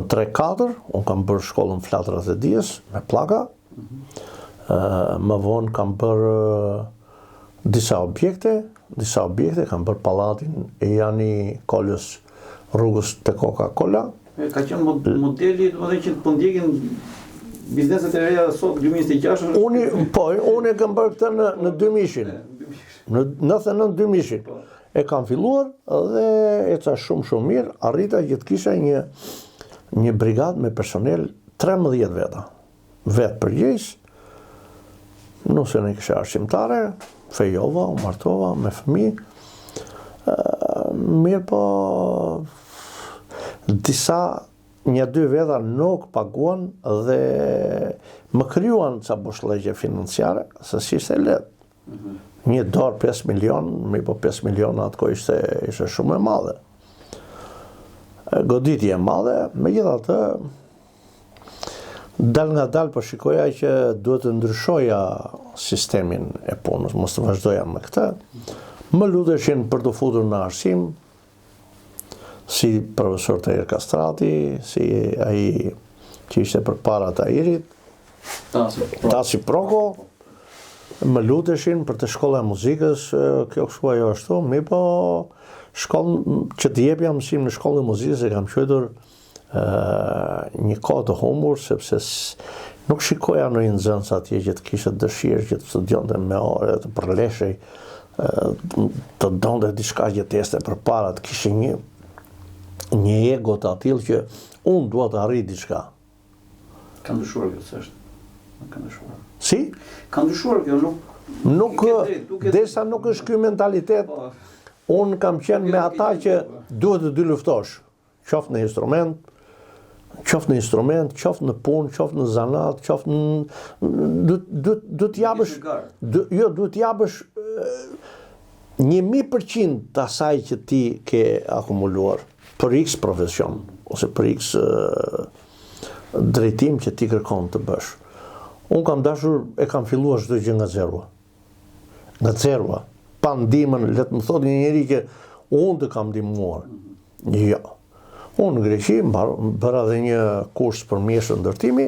3-4, unë kam bërë shkollën Flatrat e Dijes, me plaka, më vonë kam bërë disa objekte, kam bërë pallatin e Jani Kolës rrugës të Coca-Cola. Ka qenë modeli, domethënë që po ndjekin bizneset e reja sot 2026. Unë e kam bërë këtë në 2000-shin. Në 99-2000-shin. e kam filluar dhe eca shumë mirë, arrita që të kisha një brigadë me personel 13 veta. Vetë përgjegjës, nëse ne kisha arsimtare, fejova, u martova me fëmijë, mirë po disa një dy veta nuk paguan dhe më kryuan ca bushllëqe financiare, se si ishte lehtë. Një dorë 5 milion, mirë po 5 milion atko ishte shumë e madhe. Goditje e madhe, megjithatë, dal nga dal po shikoja që duhet të ndryshoja sistemin e punës, mos të vazhdoja me këtë. Më luteshin për të futur në arsim, si profesor Tahir Kastrati, si ai që ishte përpara Tahirit, Tasi Proko, më luteshin për të shkolla e muzikës, kjo kështu ajo ashtu, mirë po shkollën që të jepja mësim në shkollën e muzikës e kam quajtur një kohë të humbur, sepse nuk shikoja në një nxënës atje që të kishte dëshirë që të studionte me ore, të përleshej, të donte diçka që të este përpara, të kishte një ego të tillë që unë dua të arrij diçka. Ka ndryshuar kjo çështë. Ka ndryshuar. Si? Ka ndryshuar kjo, derisa nuk është ky mentalitet, unë kam qenë me ata që duhet të dy luftosh, qoftë në instrument, qoftë në punë, qoftë në zanat, qoftë në duhet t'japësh, duhet t'japësh 1000% të asaj që ti ke akumuluar për X profesion ose për X drejtim që ti kërkon të bësh. Unë kam dashur, e kam filluar çdo gjë nga zerua. Nga zerua, pa ndihmën, le të më thotë një njeri që unë të kam ndihmuar. Jo. Unë në Greqi bëra dhe një kurs për mjeshtë ndërtimi,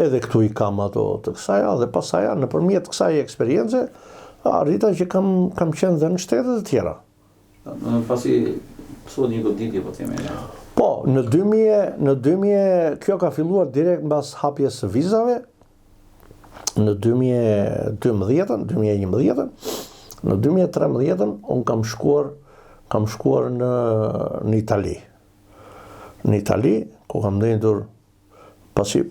edhe këtu i kam ato të kësaja, dhe pasaja nëpërmjet kësaj eksperience, arrita që kam qenë dhe në shtetet e tjera. Pasi mësuat një goditje, po themi. Po, në 2000 kjo ka filluar direkt mbas hapjes së vizave, në 2012, 2011, në 2013 unë kam shkuar në Itali. Në Itali, ku kam ndendur, pasi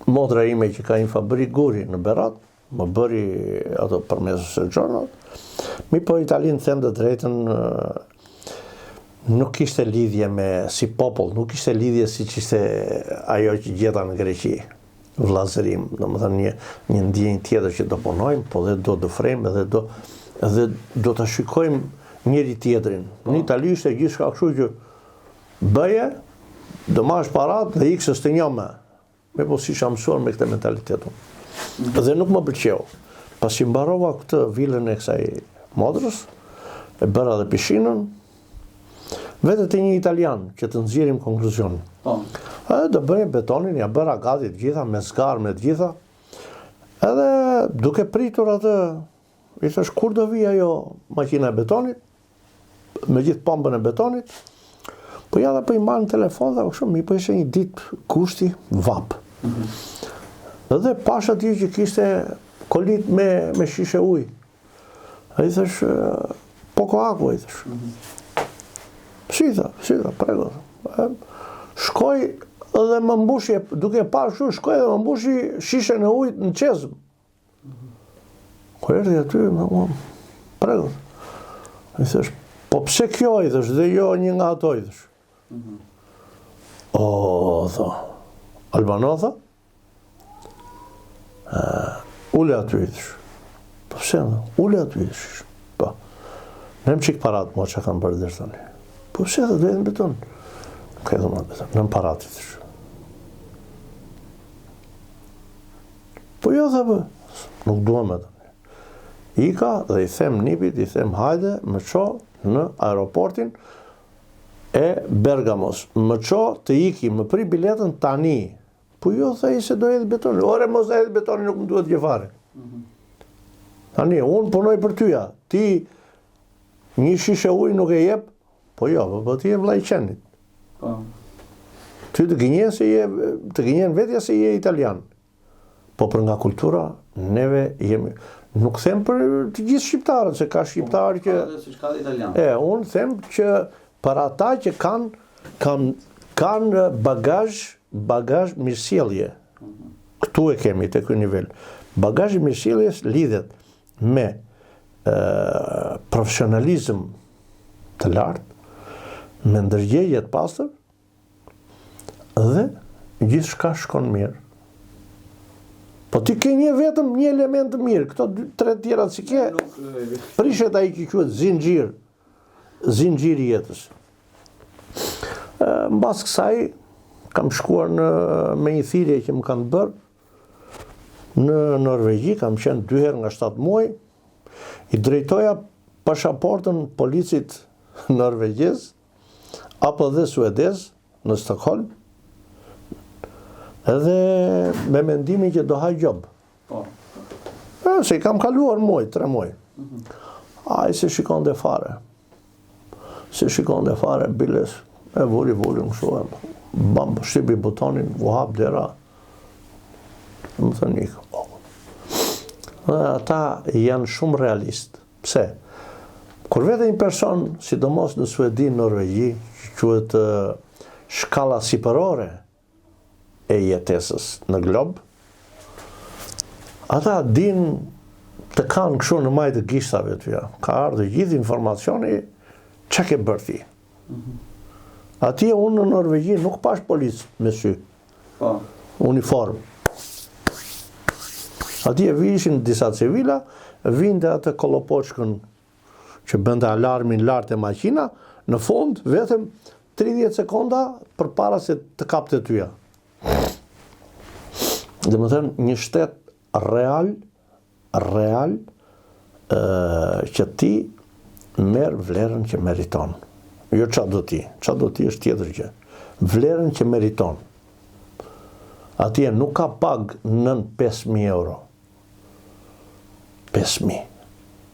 modra ime që ka një fabrik guri në Berat, më bëri ato përmes së gjornat, mi po Italinë them të drejtën, nuk kishte lidhje me si popull, nuk kishte lidhje si që ishte ajo që gjeta në Greqi, vllazërim, domethënë një ndjenjë tjetër që do punojmë, po dhe do të frejmë edhe do ta shikojmë njëri tjetrin. Në Itali ishte gjithçka kështu që bëje, do marrësh parat dhe ikës të njome. Me po si isha mësuar me këtë mentalitetin. Dhe nuk më pëlqeu. Pasi mbarova këtë vilën e kësaj modrës, e bëra dhe pishinën, vetët e një italian që të nxjerrim konkluzionin. Do bëjmë betonin, ja bëra gati të gjitha, me zgarë, me të gjitha, edhe duke pritur atë, i thash, kur do vi ajo makina e betonit, me gjithë pompën e betonit, po ja dhe po i marrë në telefon dhe kështu, mi po ishe një ditë kushti vap. Edhe pash aty që kishte kolit me shishe ujë. A i thash, poko aku, i thash. Si tha, prego. Shkoj edhe më mbushi, duke parë shu, shkoj edhe më mbushi shishe në ujë në qezëm. Ko erdi aty, prego. I thash, po pse kjo, i thash, dhe jo një nga ato, i thash. O, tha, Albano, tha, ule aty, i thash. Po pse, ule aty, i thash. Po, nem qik parat, mo që kam bërë dhe tani. Po pse, dhe dojnë beton. Ka edhe më beton, nëm parat, i thash. Po jo, tha, nuk duam e tani. Ika dhe i them nipit, i them hajde, më qo në aeroportin e Bergamos. Më qo të iki, më pri biletën tani. Po jo, tha i se do edhe betoni. Ore, mos edhe betoni, nuk më duhet gjefare. Tani, unë punoj për tyja. Ti një shishe ujë nuk e jep, po jo, po ti e vllai qenit. Ty të gënjen vetja se je italian. Po për nga kultura, neve jemi... Nuk them për të gjithë shqiptarët, se ka shqiptarë që... Si ka dhe italian. Unë them që për ata që kanë bagazh mirësjellje. Këtu e kemi te ky nivel. Bagazhi mirësjelljes lidhet me profesionalizëm të lartë, me ndërgjegje të pastër dhe gjithçka shkon mirë. Po ti ke vetëm një element të mirë, këto 2-3 tjera si ke, prishet ai që quhet zinxhiri i jetës. Mbas kësaj kam shkuar me një thirrje që më kanë bërë në Norvegji, kam qenë 2 herë nga 7 muaj, i drejtoja pasaportën policit norvegjez apo dhe suedez në Stockholm, edhe me mendimin që do haj gjob. Se i kam kaluar muaj, 3 muaj. Ai se shikon dhe fare. Biles, e voli kështu, bam, shqipi butonin, u hap dera. Më thënë ikë. Dhe ata janë shumë realist. Pse? Kur vete një person, sidomos në Suedi, Norvegji, që quhet shkalla sipërore e jetesës në glob, ata din të kanë kështu në majtë të gishtave të vja. Ka ardhur gjithë informacioni që ke bërë ti. Atje unë në Norvegji nuk pash policë me sy. Uniform. Atje vishin disa civila, vinte atë kolopoçkën që bënte alarmin lart e makina, në fund vetëm 30 sekonda përpara se të kapte tyja. Domethënë një shtet real që ti merr vlerën që meriton. Jo çfarë do ti është tjetër gjë. Vlerën që meriton. Atje nuk ka pag nën 5.000 euro. 5.000.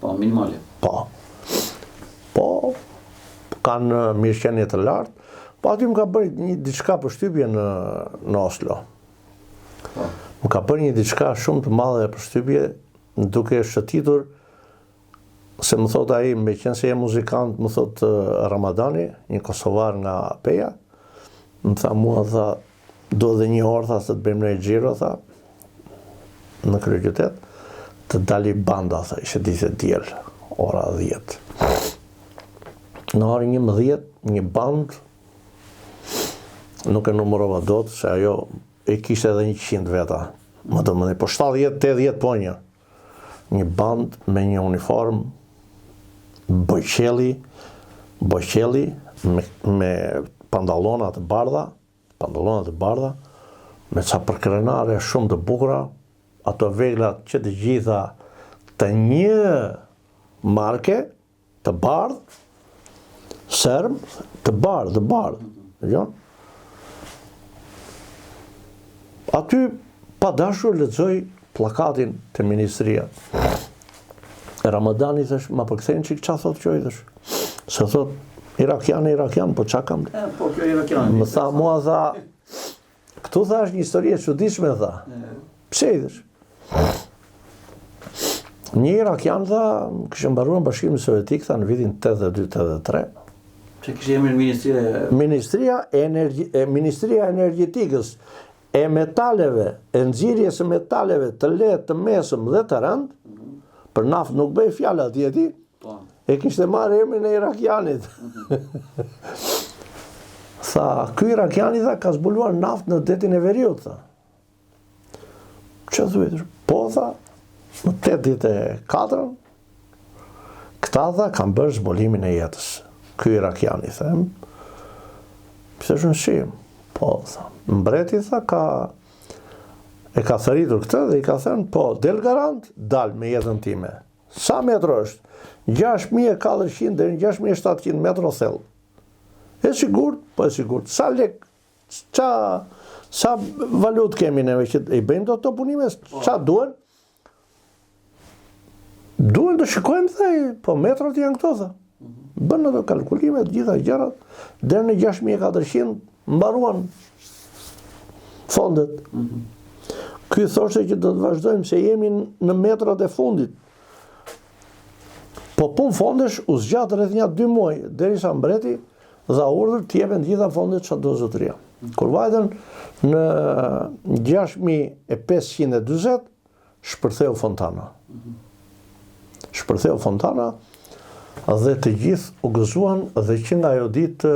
Po, minimale. Po, kanë mirëqenie të lartë, po aty më ka bërë një diçka përshtypje në Oslo. Më ka bërë një diçka shumë të madhe përshtypje, duke shëtitur, se më thot ai, me qenë se je muzikant, më thot Ramadani, një kosovar nga Peja, më tha mua, tha, do dhe një orë, tha, se të bëjmë në e gjiro, tha, në kryeqytet, të dali banda, tha, ishe dite djelë, ora 10. Në orë 11, një band, nuk e numërova dot, se ajo e kishte edhe 100 veta, më të mëndej, po 70-80 po një. Një band me një uniform, bojqeli, me pantallona të bardha, me ca përkrenare shumë të bukura, ato veglat që të gjitha të një marke, të bardh, serb, të bardh. Aty pa dashur lexoj plakatin të ministria. Ramadani thash, ma përkthejnë që qa thot qoj thash. Se thot, Irakian, po qa kam? Po, kjo Irakian. Më tha, mua tha, këtu thash një histori e çuditshme, tha. Pse i thash? Një Irakian, tha, kishë mbaruar në Bashkimin Sovjetik, tha, në vitin 82-83. Që kishë emrin Ministria Energjetikës, e metaleve, e nxirjes e metaleve të lehtë, të mesëm dhe të rëndë, për naft nuk bëj fjalë atje ti, e kishte marrë emrin e Irakianit. Tha, ky Irakiani, tha, ka zbuluar naft në detin e Veriut, tha. Që thuhet? Po, tha, në 84, këta, tha, kanë bërë zbulimin e jetës. Ky Irakiani, them, pse shumë shim? Po, tha, mbreti, tha, e ka thëritur këtë dhe i ka thënë, po, del garant, dal me jetën time. Sa metro është? 6.400 dhe 6.700 metro thellë. E sigurt? Po e sigurt. Sa lek, sa valut kemi neve që i bëjmë do të punime? Sa duen? Duen të shikojmë, thaj, po metrot janë këto, tha. Bënë ato kalkulimet, gjitha gjërat, dhe në 6.400 mbaruan fondet. Ky thoshte që do të vazhdojmë se jemi në metrat e fundit. Po punë fondesh u zgjatë rreth një 2 muaj, derisa mbreti dha urdhër të jepen gjitha fondet çdo zotëria. Kur vajtën në 6540 shpërtheu Fontana. Shpërtheu Fontana dhe të gjithë u gëzuan dhe që nga ajo ditë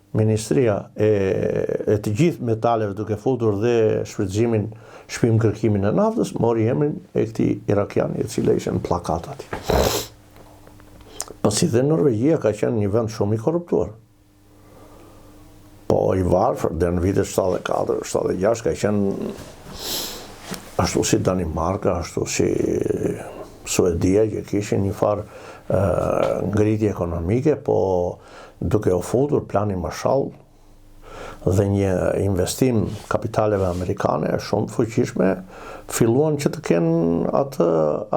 Ministria e të gjithë metaleve duke futur dhe shpim kërkimin e naftës, mori emrin e këtij irakiani i cili ishte në plakat aty. Pasi dhe Norvegjia ka qenë një vend shumë i korruptuar. Po i varfër, dhe në vitet 74, 76 ka qenë ashtu si Danimarka, ashtu si Suedia, që kishin një farë ngritje ekonomike, po duke u futur plani Marshall dhe një investim kapitaleve amerikane shumë fuqishme, filluan që të kenë atë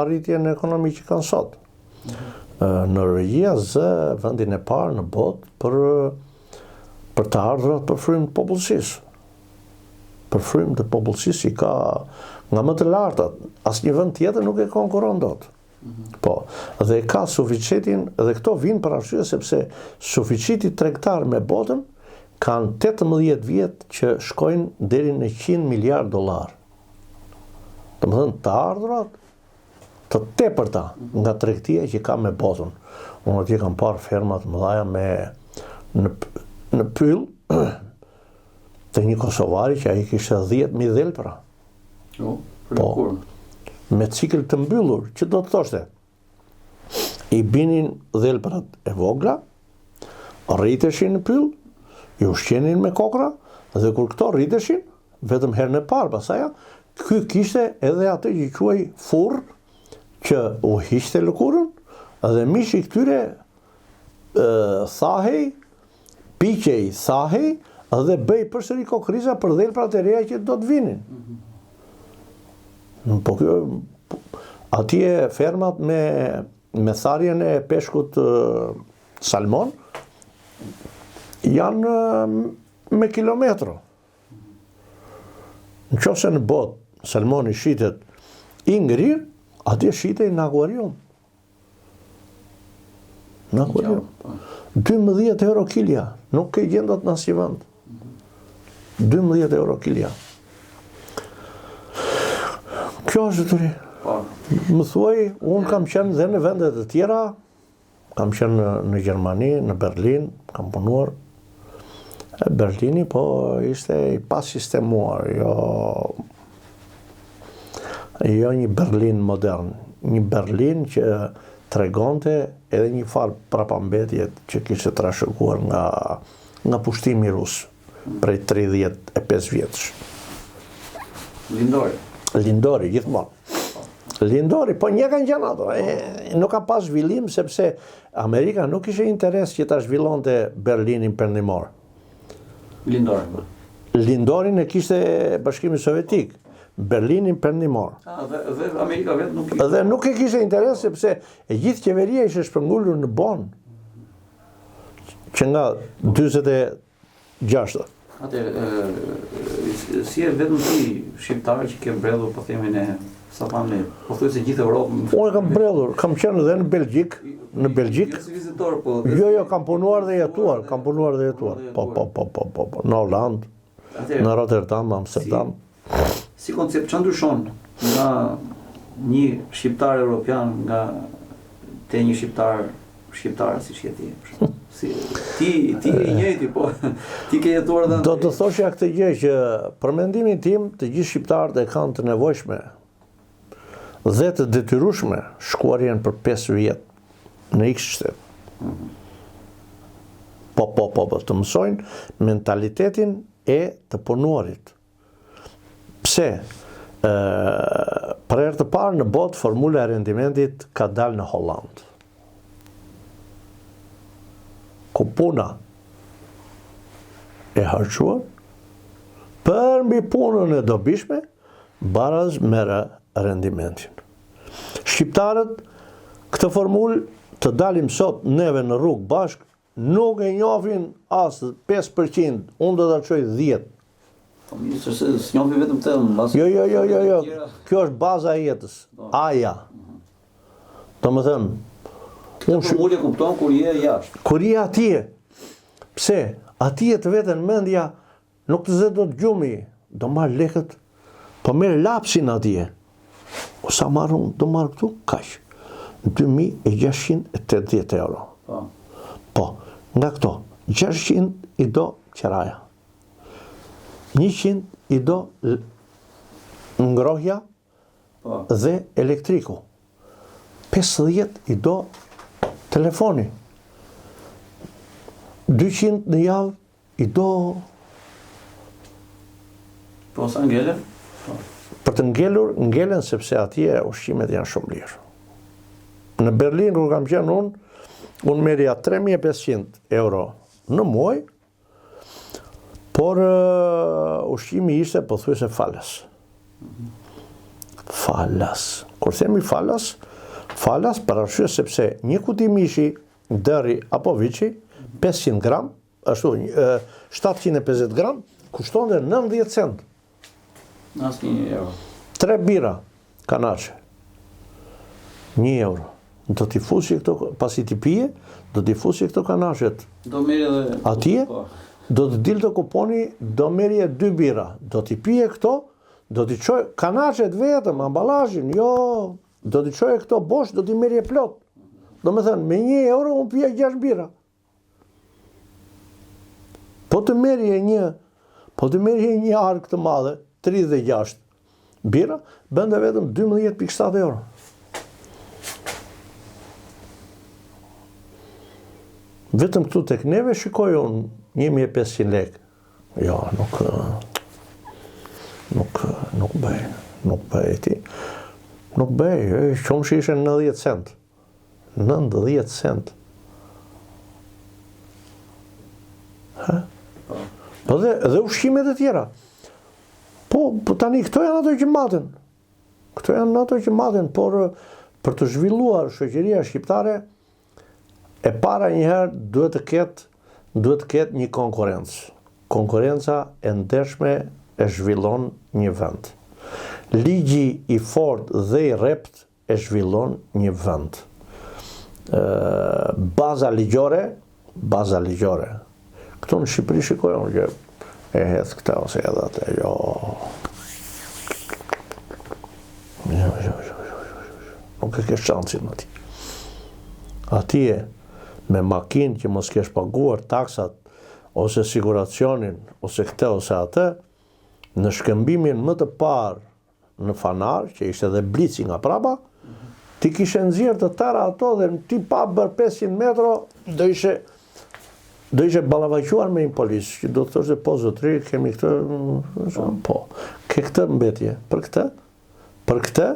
arritjen ekonomike që kanë sot. Norvegjia zë vendin e parë në botë për të ardhurat për frymë të popullsisë. Për frymë të popullsisë i ka nga më të larta, asnjë vend tjetër nuk e konkuron dot. Po, dhe ka suficitin, dhe këto vinë për arsye sepse suficiti tregtar me botën kanë 18 vjet që shkojnë deri në $100 miliard. Domethënë të ardhurat të tepërta nga tregtia që ka me botën. Unë atje kam parë ferma të mëdha në pyll të një kosovari që ai kishte 10.000 dhelpra. Po, me cikël të mbyllur, që do të thoshte, i binin dhelprat e vogla, rriteshin në pyll, i ushqenin me kokra, dhe kur këto rriteshin, vetëm herën e parë pasaja, ky kishte edhe atë që quaj furr, që u hiqte lëkurën, dhe mishi këtyre thahej, piqej thahej, dhe bëj përsëri kokriza për dhelprat e reja që do të vinin. Po kjo, atje fermat me tharjen e peshkut salmon janë me kilometro. Nëse në botë salmoni shitet i ngrirë, atje shitej në akuarium. Në akuarium. 12 euro kilja, nuk ke gjendot në asnjë vend. 12 euro kilja. Kjo është zotëri. Më thuaj, unë kam qenë dhe në vendet e tjera, kam qenë në Gjermani, në Berlin, kam punuar. Berlini, po, ishte i pasistemuar, jo një Berlin modern, një Berlin që tregonte edhe një farë prapambetjet që kishte trashëguar nga pushtimi rus prej 35 vjetësh. Lindori, gjithmonë. Lindori, po një kanë qenë ato. Nuk ka pas zhvillim sepse Amerika nuk ishte interes që ta zhvillonte Berlinin perëndimor. Lindorin e kishte Bashkimi Sovjetik. Berlinin perëndimor. Dhe Amerika vetë nuk Dhe nuk e kishte interes sepse e gjithë qeveria ishte shpërngulur në Bonn. Që nga 46. Si e vetëm ti shqiptar që ke mbredhur, po themi ne, sa thamë, po thuaj se gjithë Europën. Unë kam mbredhur, kam qenë edhe në Belgjik, Jo, vizitor, po. Jo, kam punuar dhe jetuar, Po, në Holland, në Rotterdam, Amsterdam. Si koncept, ç'a ndryshon nga një shqiptar europian nga te një shqiptar siç je ti? Ti i njëjti, po. Ti ke jetuar dhe Do të thoshja këtë gjë që për mendimin tim të gjithë shqiptarët e kanë të nevojshme dhe të detyrueshme shkuarjen për 5 vjet në X shtet. Po, të mësojnë mentalitetin e të punuarit. Pse? Për herë të parë në botë formula e rendimentit ka dalë në Holland. Ku puna e harxuar për mbi punën e dobishme baraz merë rendimentin. Shqiptarët këtë formulë të dalim sot neve në rrugë bashk nuk e njohin as 5%, unë do ta çoj 10. S'njohin vetëm të Jo. Kjo është baza e jetës. Aja. Domethënë, Unë mund e kupton kur je jashtë. kur je atje, pse? Atje të veten mendja nuk të zë do të gjumi, do marr lekët, po merr lapsin atje. O sa marr unë, do marr këtu, kaq. 2680 euro. Po, nga këto, 600 i do qeraja. 100 i do ngrohja dhe elektriku. 50 i do telefoni. 200 në javë i do... Po, sa ngelen? Për të ngelen sepse atje ushqimet janë shumë lirë. Në Berlin, kur kam qenë unë merja 3500 euro në muaj, por ushqimi ishte pothuajse falas. Falas. Kur themi falas për arsye sepse një kuti mishi, dëri apo viçi, 500 gram, ashtu 750 gram, kushtonte 90 cent. Asnjë euro. 3 bira kanaçe. 1 euro. Do t'i fusi këto, pasi t'i pije, do t'i fusi këto kanaçet. Do merr edhe atje, do të dilte kuponi, do merrje 2 bira, do t'i pije këto, do t'i çoj kanaçet vetëm, ambalazhin, jo, do t'i çoj këto bosh, do t'i merrje plot. Domethënë, me 1 euro unë pija 6 bira. Po të merrje një ark të madhe, 36 bira, bënde vetëm 12.7 euro. Vetëm këtu tek neve shikoj unë 1500 lek. Jo, nuk bëj ti. Nuk bëj, shumë që ishe 90 cent. 90 cent. Po dhe ushqimet e tjera. Po tani këto janë ato që maten. Këto janë ato që maten, por për të zhvilluar shoqëria shqiptare, e para njëherë duhet të ketë një konkurrencë. Konkurenca e ndershme e zhvillon një vend. Ligji i fortë dhe i rrept e zhvillon një vend. Baza ligjore. Këtu në Shqipëri shikojmë që e hedh këta ose edhe atë, jo. Nuk e ke shansin ati. Atje, me makinë që mos kesh paguar taksat, ose siguracionin, ose këte ose atë, në shkëmbimin më të parë në Fanar, që ishte dhe blici nga prapa, ti kishe nxjerrë të tëra ato dhe ti pa bërë 500 metro, do ishe ballavaquar me një polis, që do të thoshte po zotëri, kemi këtë, po, ke këtë mbetje, për këtë,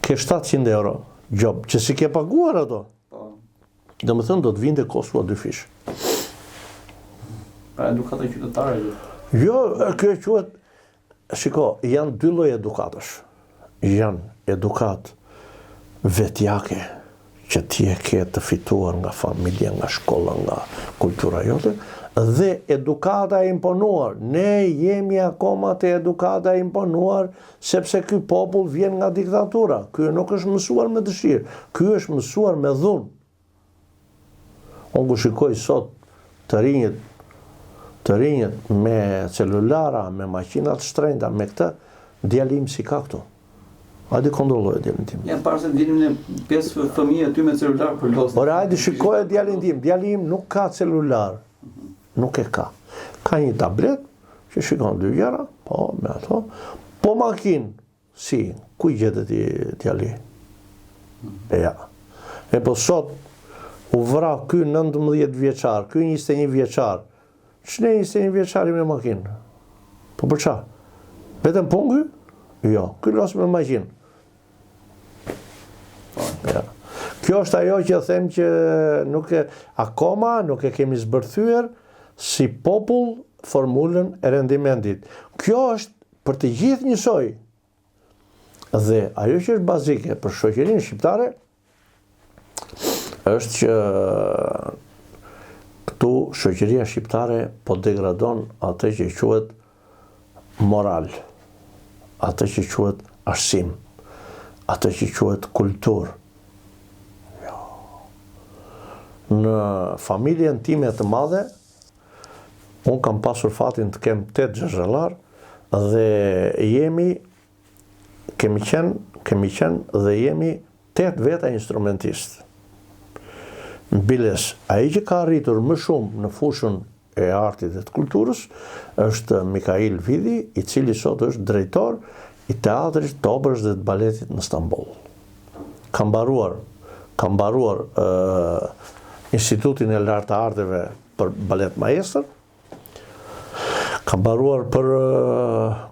ke 700 euro job, që si ke paguar ato. Dhe më thënë, do të vinte Kosova 2 fish. Pra edukata qytetare? Jo, kjo quhet, shiko, janë 2 lloje edukatësh. Janë edukat vetjake, që ti e ke të fituar nga familja, nga shkolla, nga kultura jote, dhe edukata e imponuar. Ne jemi akoma te edukata e imponuar, sepse ky popull vjen nga diktatura. Ky nuk është mësuar me dëshirë, ky është mësuar me dhunë. Unë ku shikoj sot të rinjët me celulara, me makinat shtrenjta, me këtë, djalim si ka këtu. Hajde kontrolloj djalin tim. Janë parë se dilin në 5 fëmijë aty me celular për losë. Ora, hajde shikoj djalin tim. Djalim nuk ka celular. Nuk e ka. Ka një tablet që shikon 2 gjëra, po me ato. Po makinë, si, ku i gjetet i djali? Ja. E po sot u vra ky 19 vjeçar, ky 21 vjeçar. Ç'ne 21 vjeçari me makinë? Po për çfarë? Vetëm pungu? Jo, ky los me makinë. Ja. Kjo është ajo që them që akoma nuk e kemi zbërthyer si popull formulën e rendimentit. Kjo është për të gjithë njësoj. Dhe ajo që është bazike për shoqërinë shqiptare është që këtu shoqëria shqiptare po degradon atë që quhet moral, atë që quhet arsim, atë që quhet kulturë, Në familjen time të madhe, unë kam pasur fatin të kem 8 gjëzhelar dhe kemi qenë dhe jemi 8 veta instrumentistë. Në biles, ai që ka arritur më shumë në fushën e artit dhe të kulturës është Mikail Vidi, i cili sot është drejtor i teatrit, të operës dhe të baletit në Stamboll. Kam mbaruar Institutin e Lartë të Arteve për balet maestër, kam mbaruar për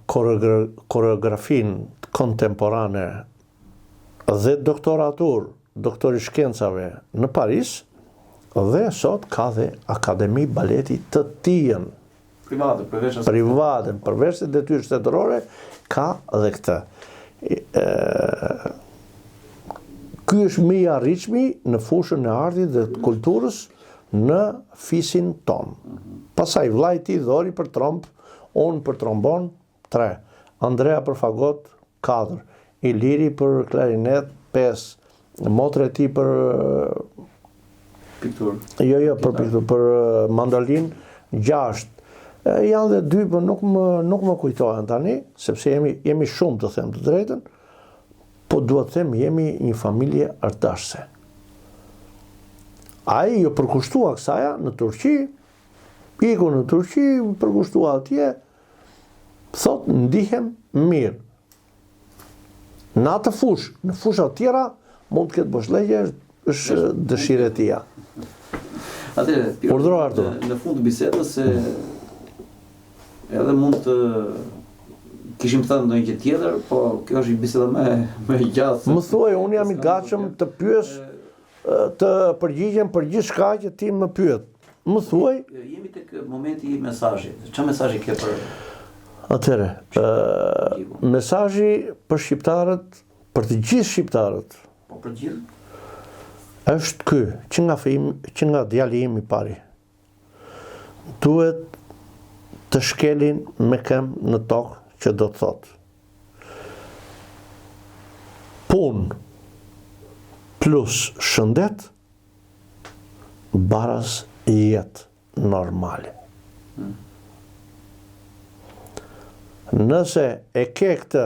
koreografin kontemporane dhe doktor i shkencave në Paris, dhe sot ka dhe Akademi Baleti të Tijën. Private, përveç se detyrë shtetërore, ka dhe këtë. Ky është më i arritshmi në fushën e artit dhe të kulturës në fisin ton. Pastaj vllai i tij Dhori për tromp, unë për trombon 3, Andrea për fagot 4, Iliri për klarinet 5, motra e tij për piktur. Jo, për piktur, për mandolin 6. Janë dhe 2, për nuk më kujtohen tani, sepse jemi shumë të them të drejtën, po duhet të them jemi një familje artashse. Ai ju përkushtua kësaja në Turqi, iku në Turqi, përkushtua atje, thot ndihem mirë. Në atë fushë, në fushat tjera, mund të ketë boshlegje, është dëshire tia. Urdhro Artur. Në fund të bisedës edhe mund të kishim thënë ndonjë gjë tjetër, po kjo është një biseda më e gjatë. Më thuaj, unë jam i gatshëm të pyes, të përgjigjem për gjithçka që ti më pyet. Më thuaj. Jemi tek momenti i mesazhit. Çfarë mesazhi ke për? Atëre, mesazhi për shqiptarët, për të gjithë shqiptarët. Po për gjithë? Është ky, që nga djali im i pari. Duhet të shkelin me këmbë në tokë, që do të thotë punë plus shëndet baras jetë normale. Nëse e ke këtë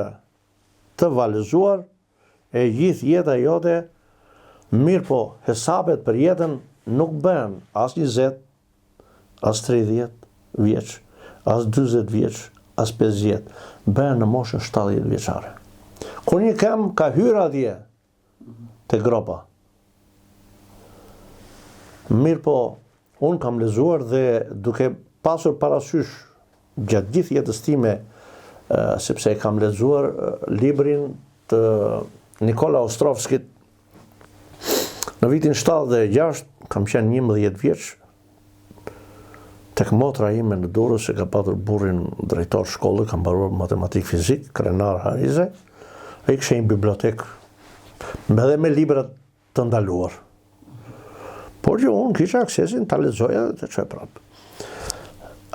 të valizuar, e gjithë jeta jote, mirë po, hesabet për jetën nuk bën as 20, as 30 vjeç, as 40 vjeç, as 50, bën në moshën 70 vjeçare. Kur një këmbë ka hyrë atje te gropa. Mirë po, unë kam lexuar dhe duke pasur parasysh gjatë gjithë jetës time, sepse kam lexuar librin të Nikola Ostrovskit. Në vitin 76, kam qenë 11 vjeç, tek motra ime në Durrës që ka patur burrin drejtor shkolle, kam mbaruar matematik fizik, Krenar Harize, ai kishte një bibliotekë edhe me libra të ndaluar. Por që unë kisha aksesin ta lexoja dhe të çoj prapë.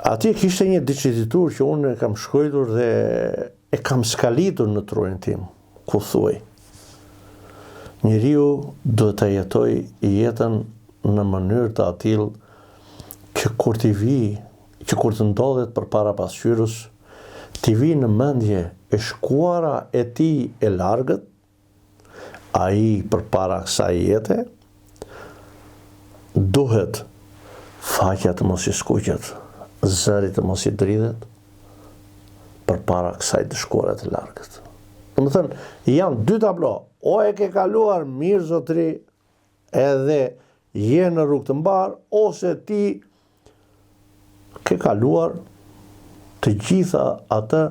Atje kishte një dicititur që unë e kam shkruar dhe e kam skalitur në trurin tim, ku thuaj: njeriu duhet të jetoj jetën në mënyrë të atill që kur të ndodhet përpara pasqyrës, t'i vi në mendje e shkuara e tij e largët, ai përpara kësaj jete duhet faqja të mos i skuqet, zëri të mos i dridhet përpara kësaj të shkuara të largët. Domethënë, janë dy tablo, o e ke kaluar mirë zotëri edhe je në rrugë të mbar, ose ti ke kaluar të gjitha atë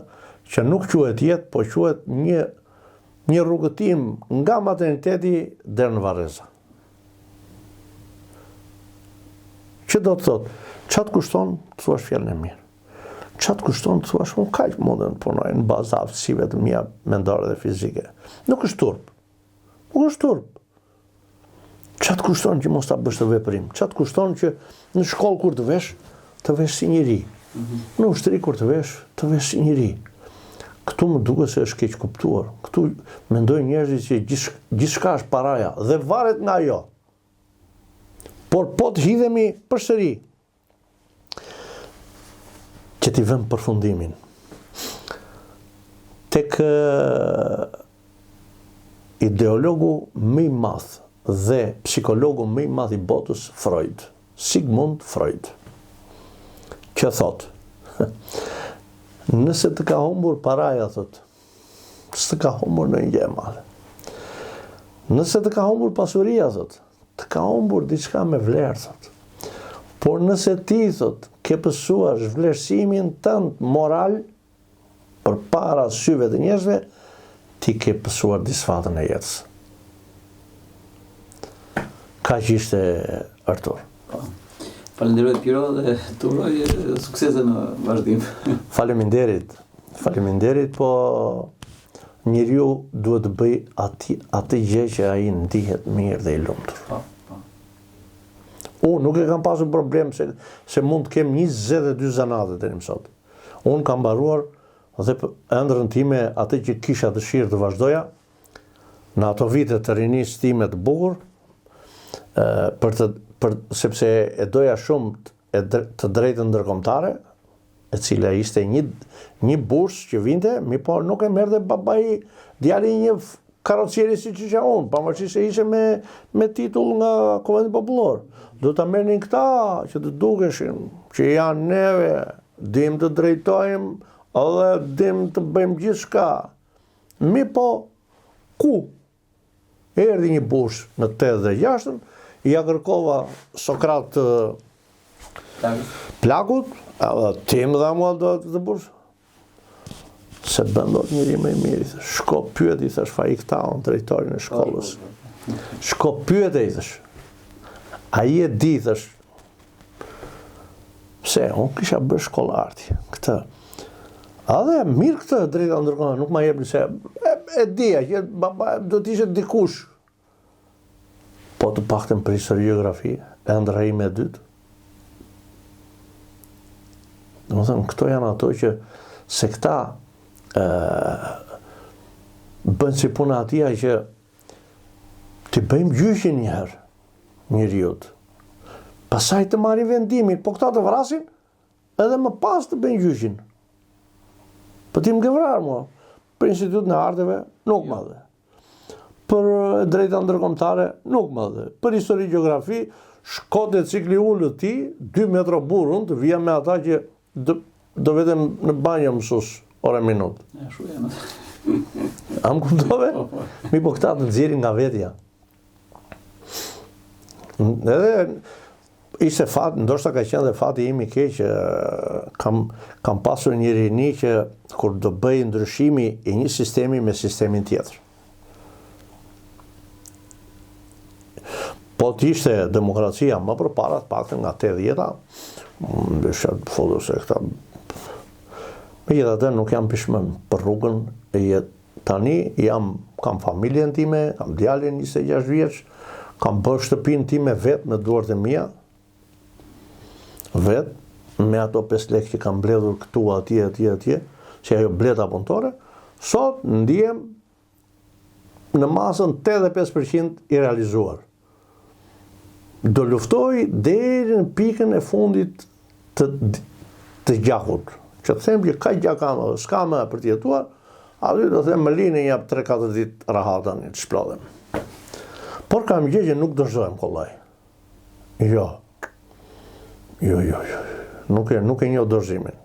që nuk quhet jetë, po quhet një rrugëtim nga materniteti deri në Varreza. Që do të thotë, çat kushton të thuash fjalën e mirë. Çat kushton të thuash, unë kaq mundem të punoj në bazë aftësive të mia mendore dhe fizike. Nuk është turp. Nuk është turp. Çat kushton që mos ta bësh të veprim. Çat kushton që në shkollë kur të vesh si njeri. Në ushtri kur të vesh si njeri. Këtu më duket se është keq kuptuar. Këtu mendojnë njerëzit që gjithçka është paraja dhe varet nga ajo. Por po të hidhemi përsëri që t'i vëmë përfundimin tek ideologu më i madh dhe psikologu më i madh i botës, Freud, Sigmund Freud, që thot, nëse të ka humbur paraja, thot, s'të ka humbur në një e madhe. Nëse të ka humbur pasuria, thot, të ka humbur diçka me vlerë, thot. Por nëse ti, thot, ke pësuar zhvlerësimin tënd moral për para syve të njerëzve, ti ke pësuar disfatën e jetës. Ka që ishte Artur. Falenderoj Piro dhe të uroj suksese në vazhdim. Faleminderit, po njeriu duhet të bëj atë gjë që ai ndihet mirë dhe i lumtur. Unë nuk e kam pasur problem se mund të kem 22 zanate deri më sot. Unë kam mbaruar dhe ëndrrën time atë që kisha dëshirë të vazhdoja në ato vite të rinisë time të bukur, sepse e doja shumë të drejtën ndërkombëtare, e cila ishte një bursë që vinte, po nuk e merrte babai djali një karrocieri siç isha unë, pavarësisht se ishte me titull nga Kovendi Popullor. Do ta merrnin këta që të dukeshin që janë neve, dim të drejtojmë edhe dim të bëjmë gjithçka. Po ku erdhi një bursë në 86-ën, ja kërkova Sokrat Plakut, edhe tim dhe mua do të bursë. Se bëndot njëri më i mirë, shko pyet, i thash, fa i këta unë drejtorin e shkollës. Shko pyet e i thash. A i e di, thash, pse, unë kisha bërë shkollarti, këtë. A dhe mirë këtë drejta ndërkohë, nuk ma jepni se, e dija, që do t'ishe dikush. Po të paktën për historiografi, e ndërhajime e dytë. Dhe më thënë, këto janë ato që se këta bënë si puna atia që t'i bëjmë gjyqin njëherë njeriut. Pasaj të marrin vendimin, po këta të vrasin, edhe më pas të bëjmë gjyqin. Po ti më ke vrarë mua, për Institut në Arteve, nuk më dhe. Për drejta ndërkombëtare, nuk më dhe. Për histori gjeografi, shkote cikli ullët ti, 2 metro burun, të vija me ata që do vedem në banjë mësus, ore minut. Am kuptove? Mi po këta të nxjerrin nga vetja. Edhe ishte fat, ndoshta ka qenë dhe fati im i keq që kam pasur një rini që kur do bëj ndryshimi i një sistemi me sistemin tjetër. Po të ishte demokracia më përpara të paktën nga 80-ta, ndesha të foto se këta megjithatë nuk jam pishmën për rrugën e jetë. Tani kam familjen time, kam djalin 26 vjeç, kam bërë shtëpinë time vetë me duart e mia, vetë, me ato 5 lekë që kam mbledhur këtu atje, që ajo bleta punëtore, sot ndihem në masën 85% i realizuar. Do luftoj deri në pikën e fundit të gjakut. Që të them që ka gjakam, s'ka më për të jetuar, aty do them më lini jap 3-4 ditë rahatën të shplodhem. Por kam gjë që nuk dëshojmë kollaj. Jo. Nuk e njoh dorëzimin.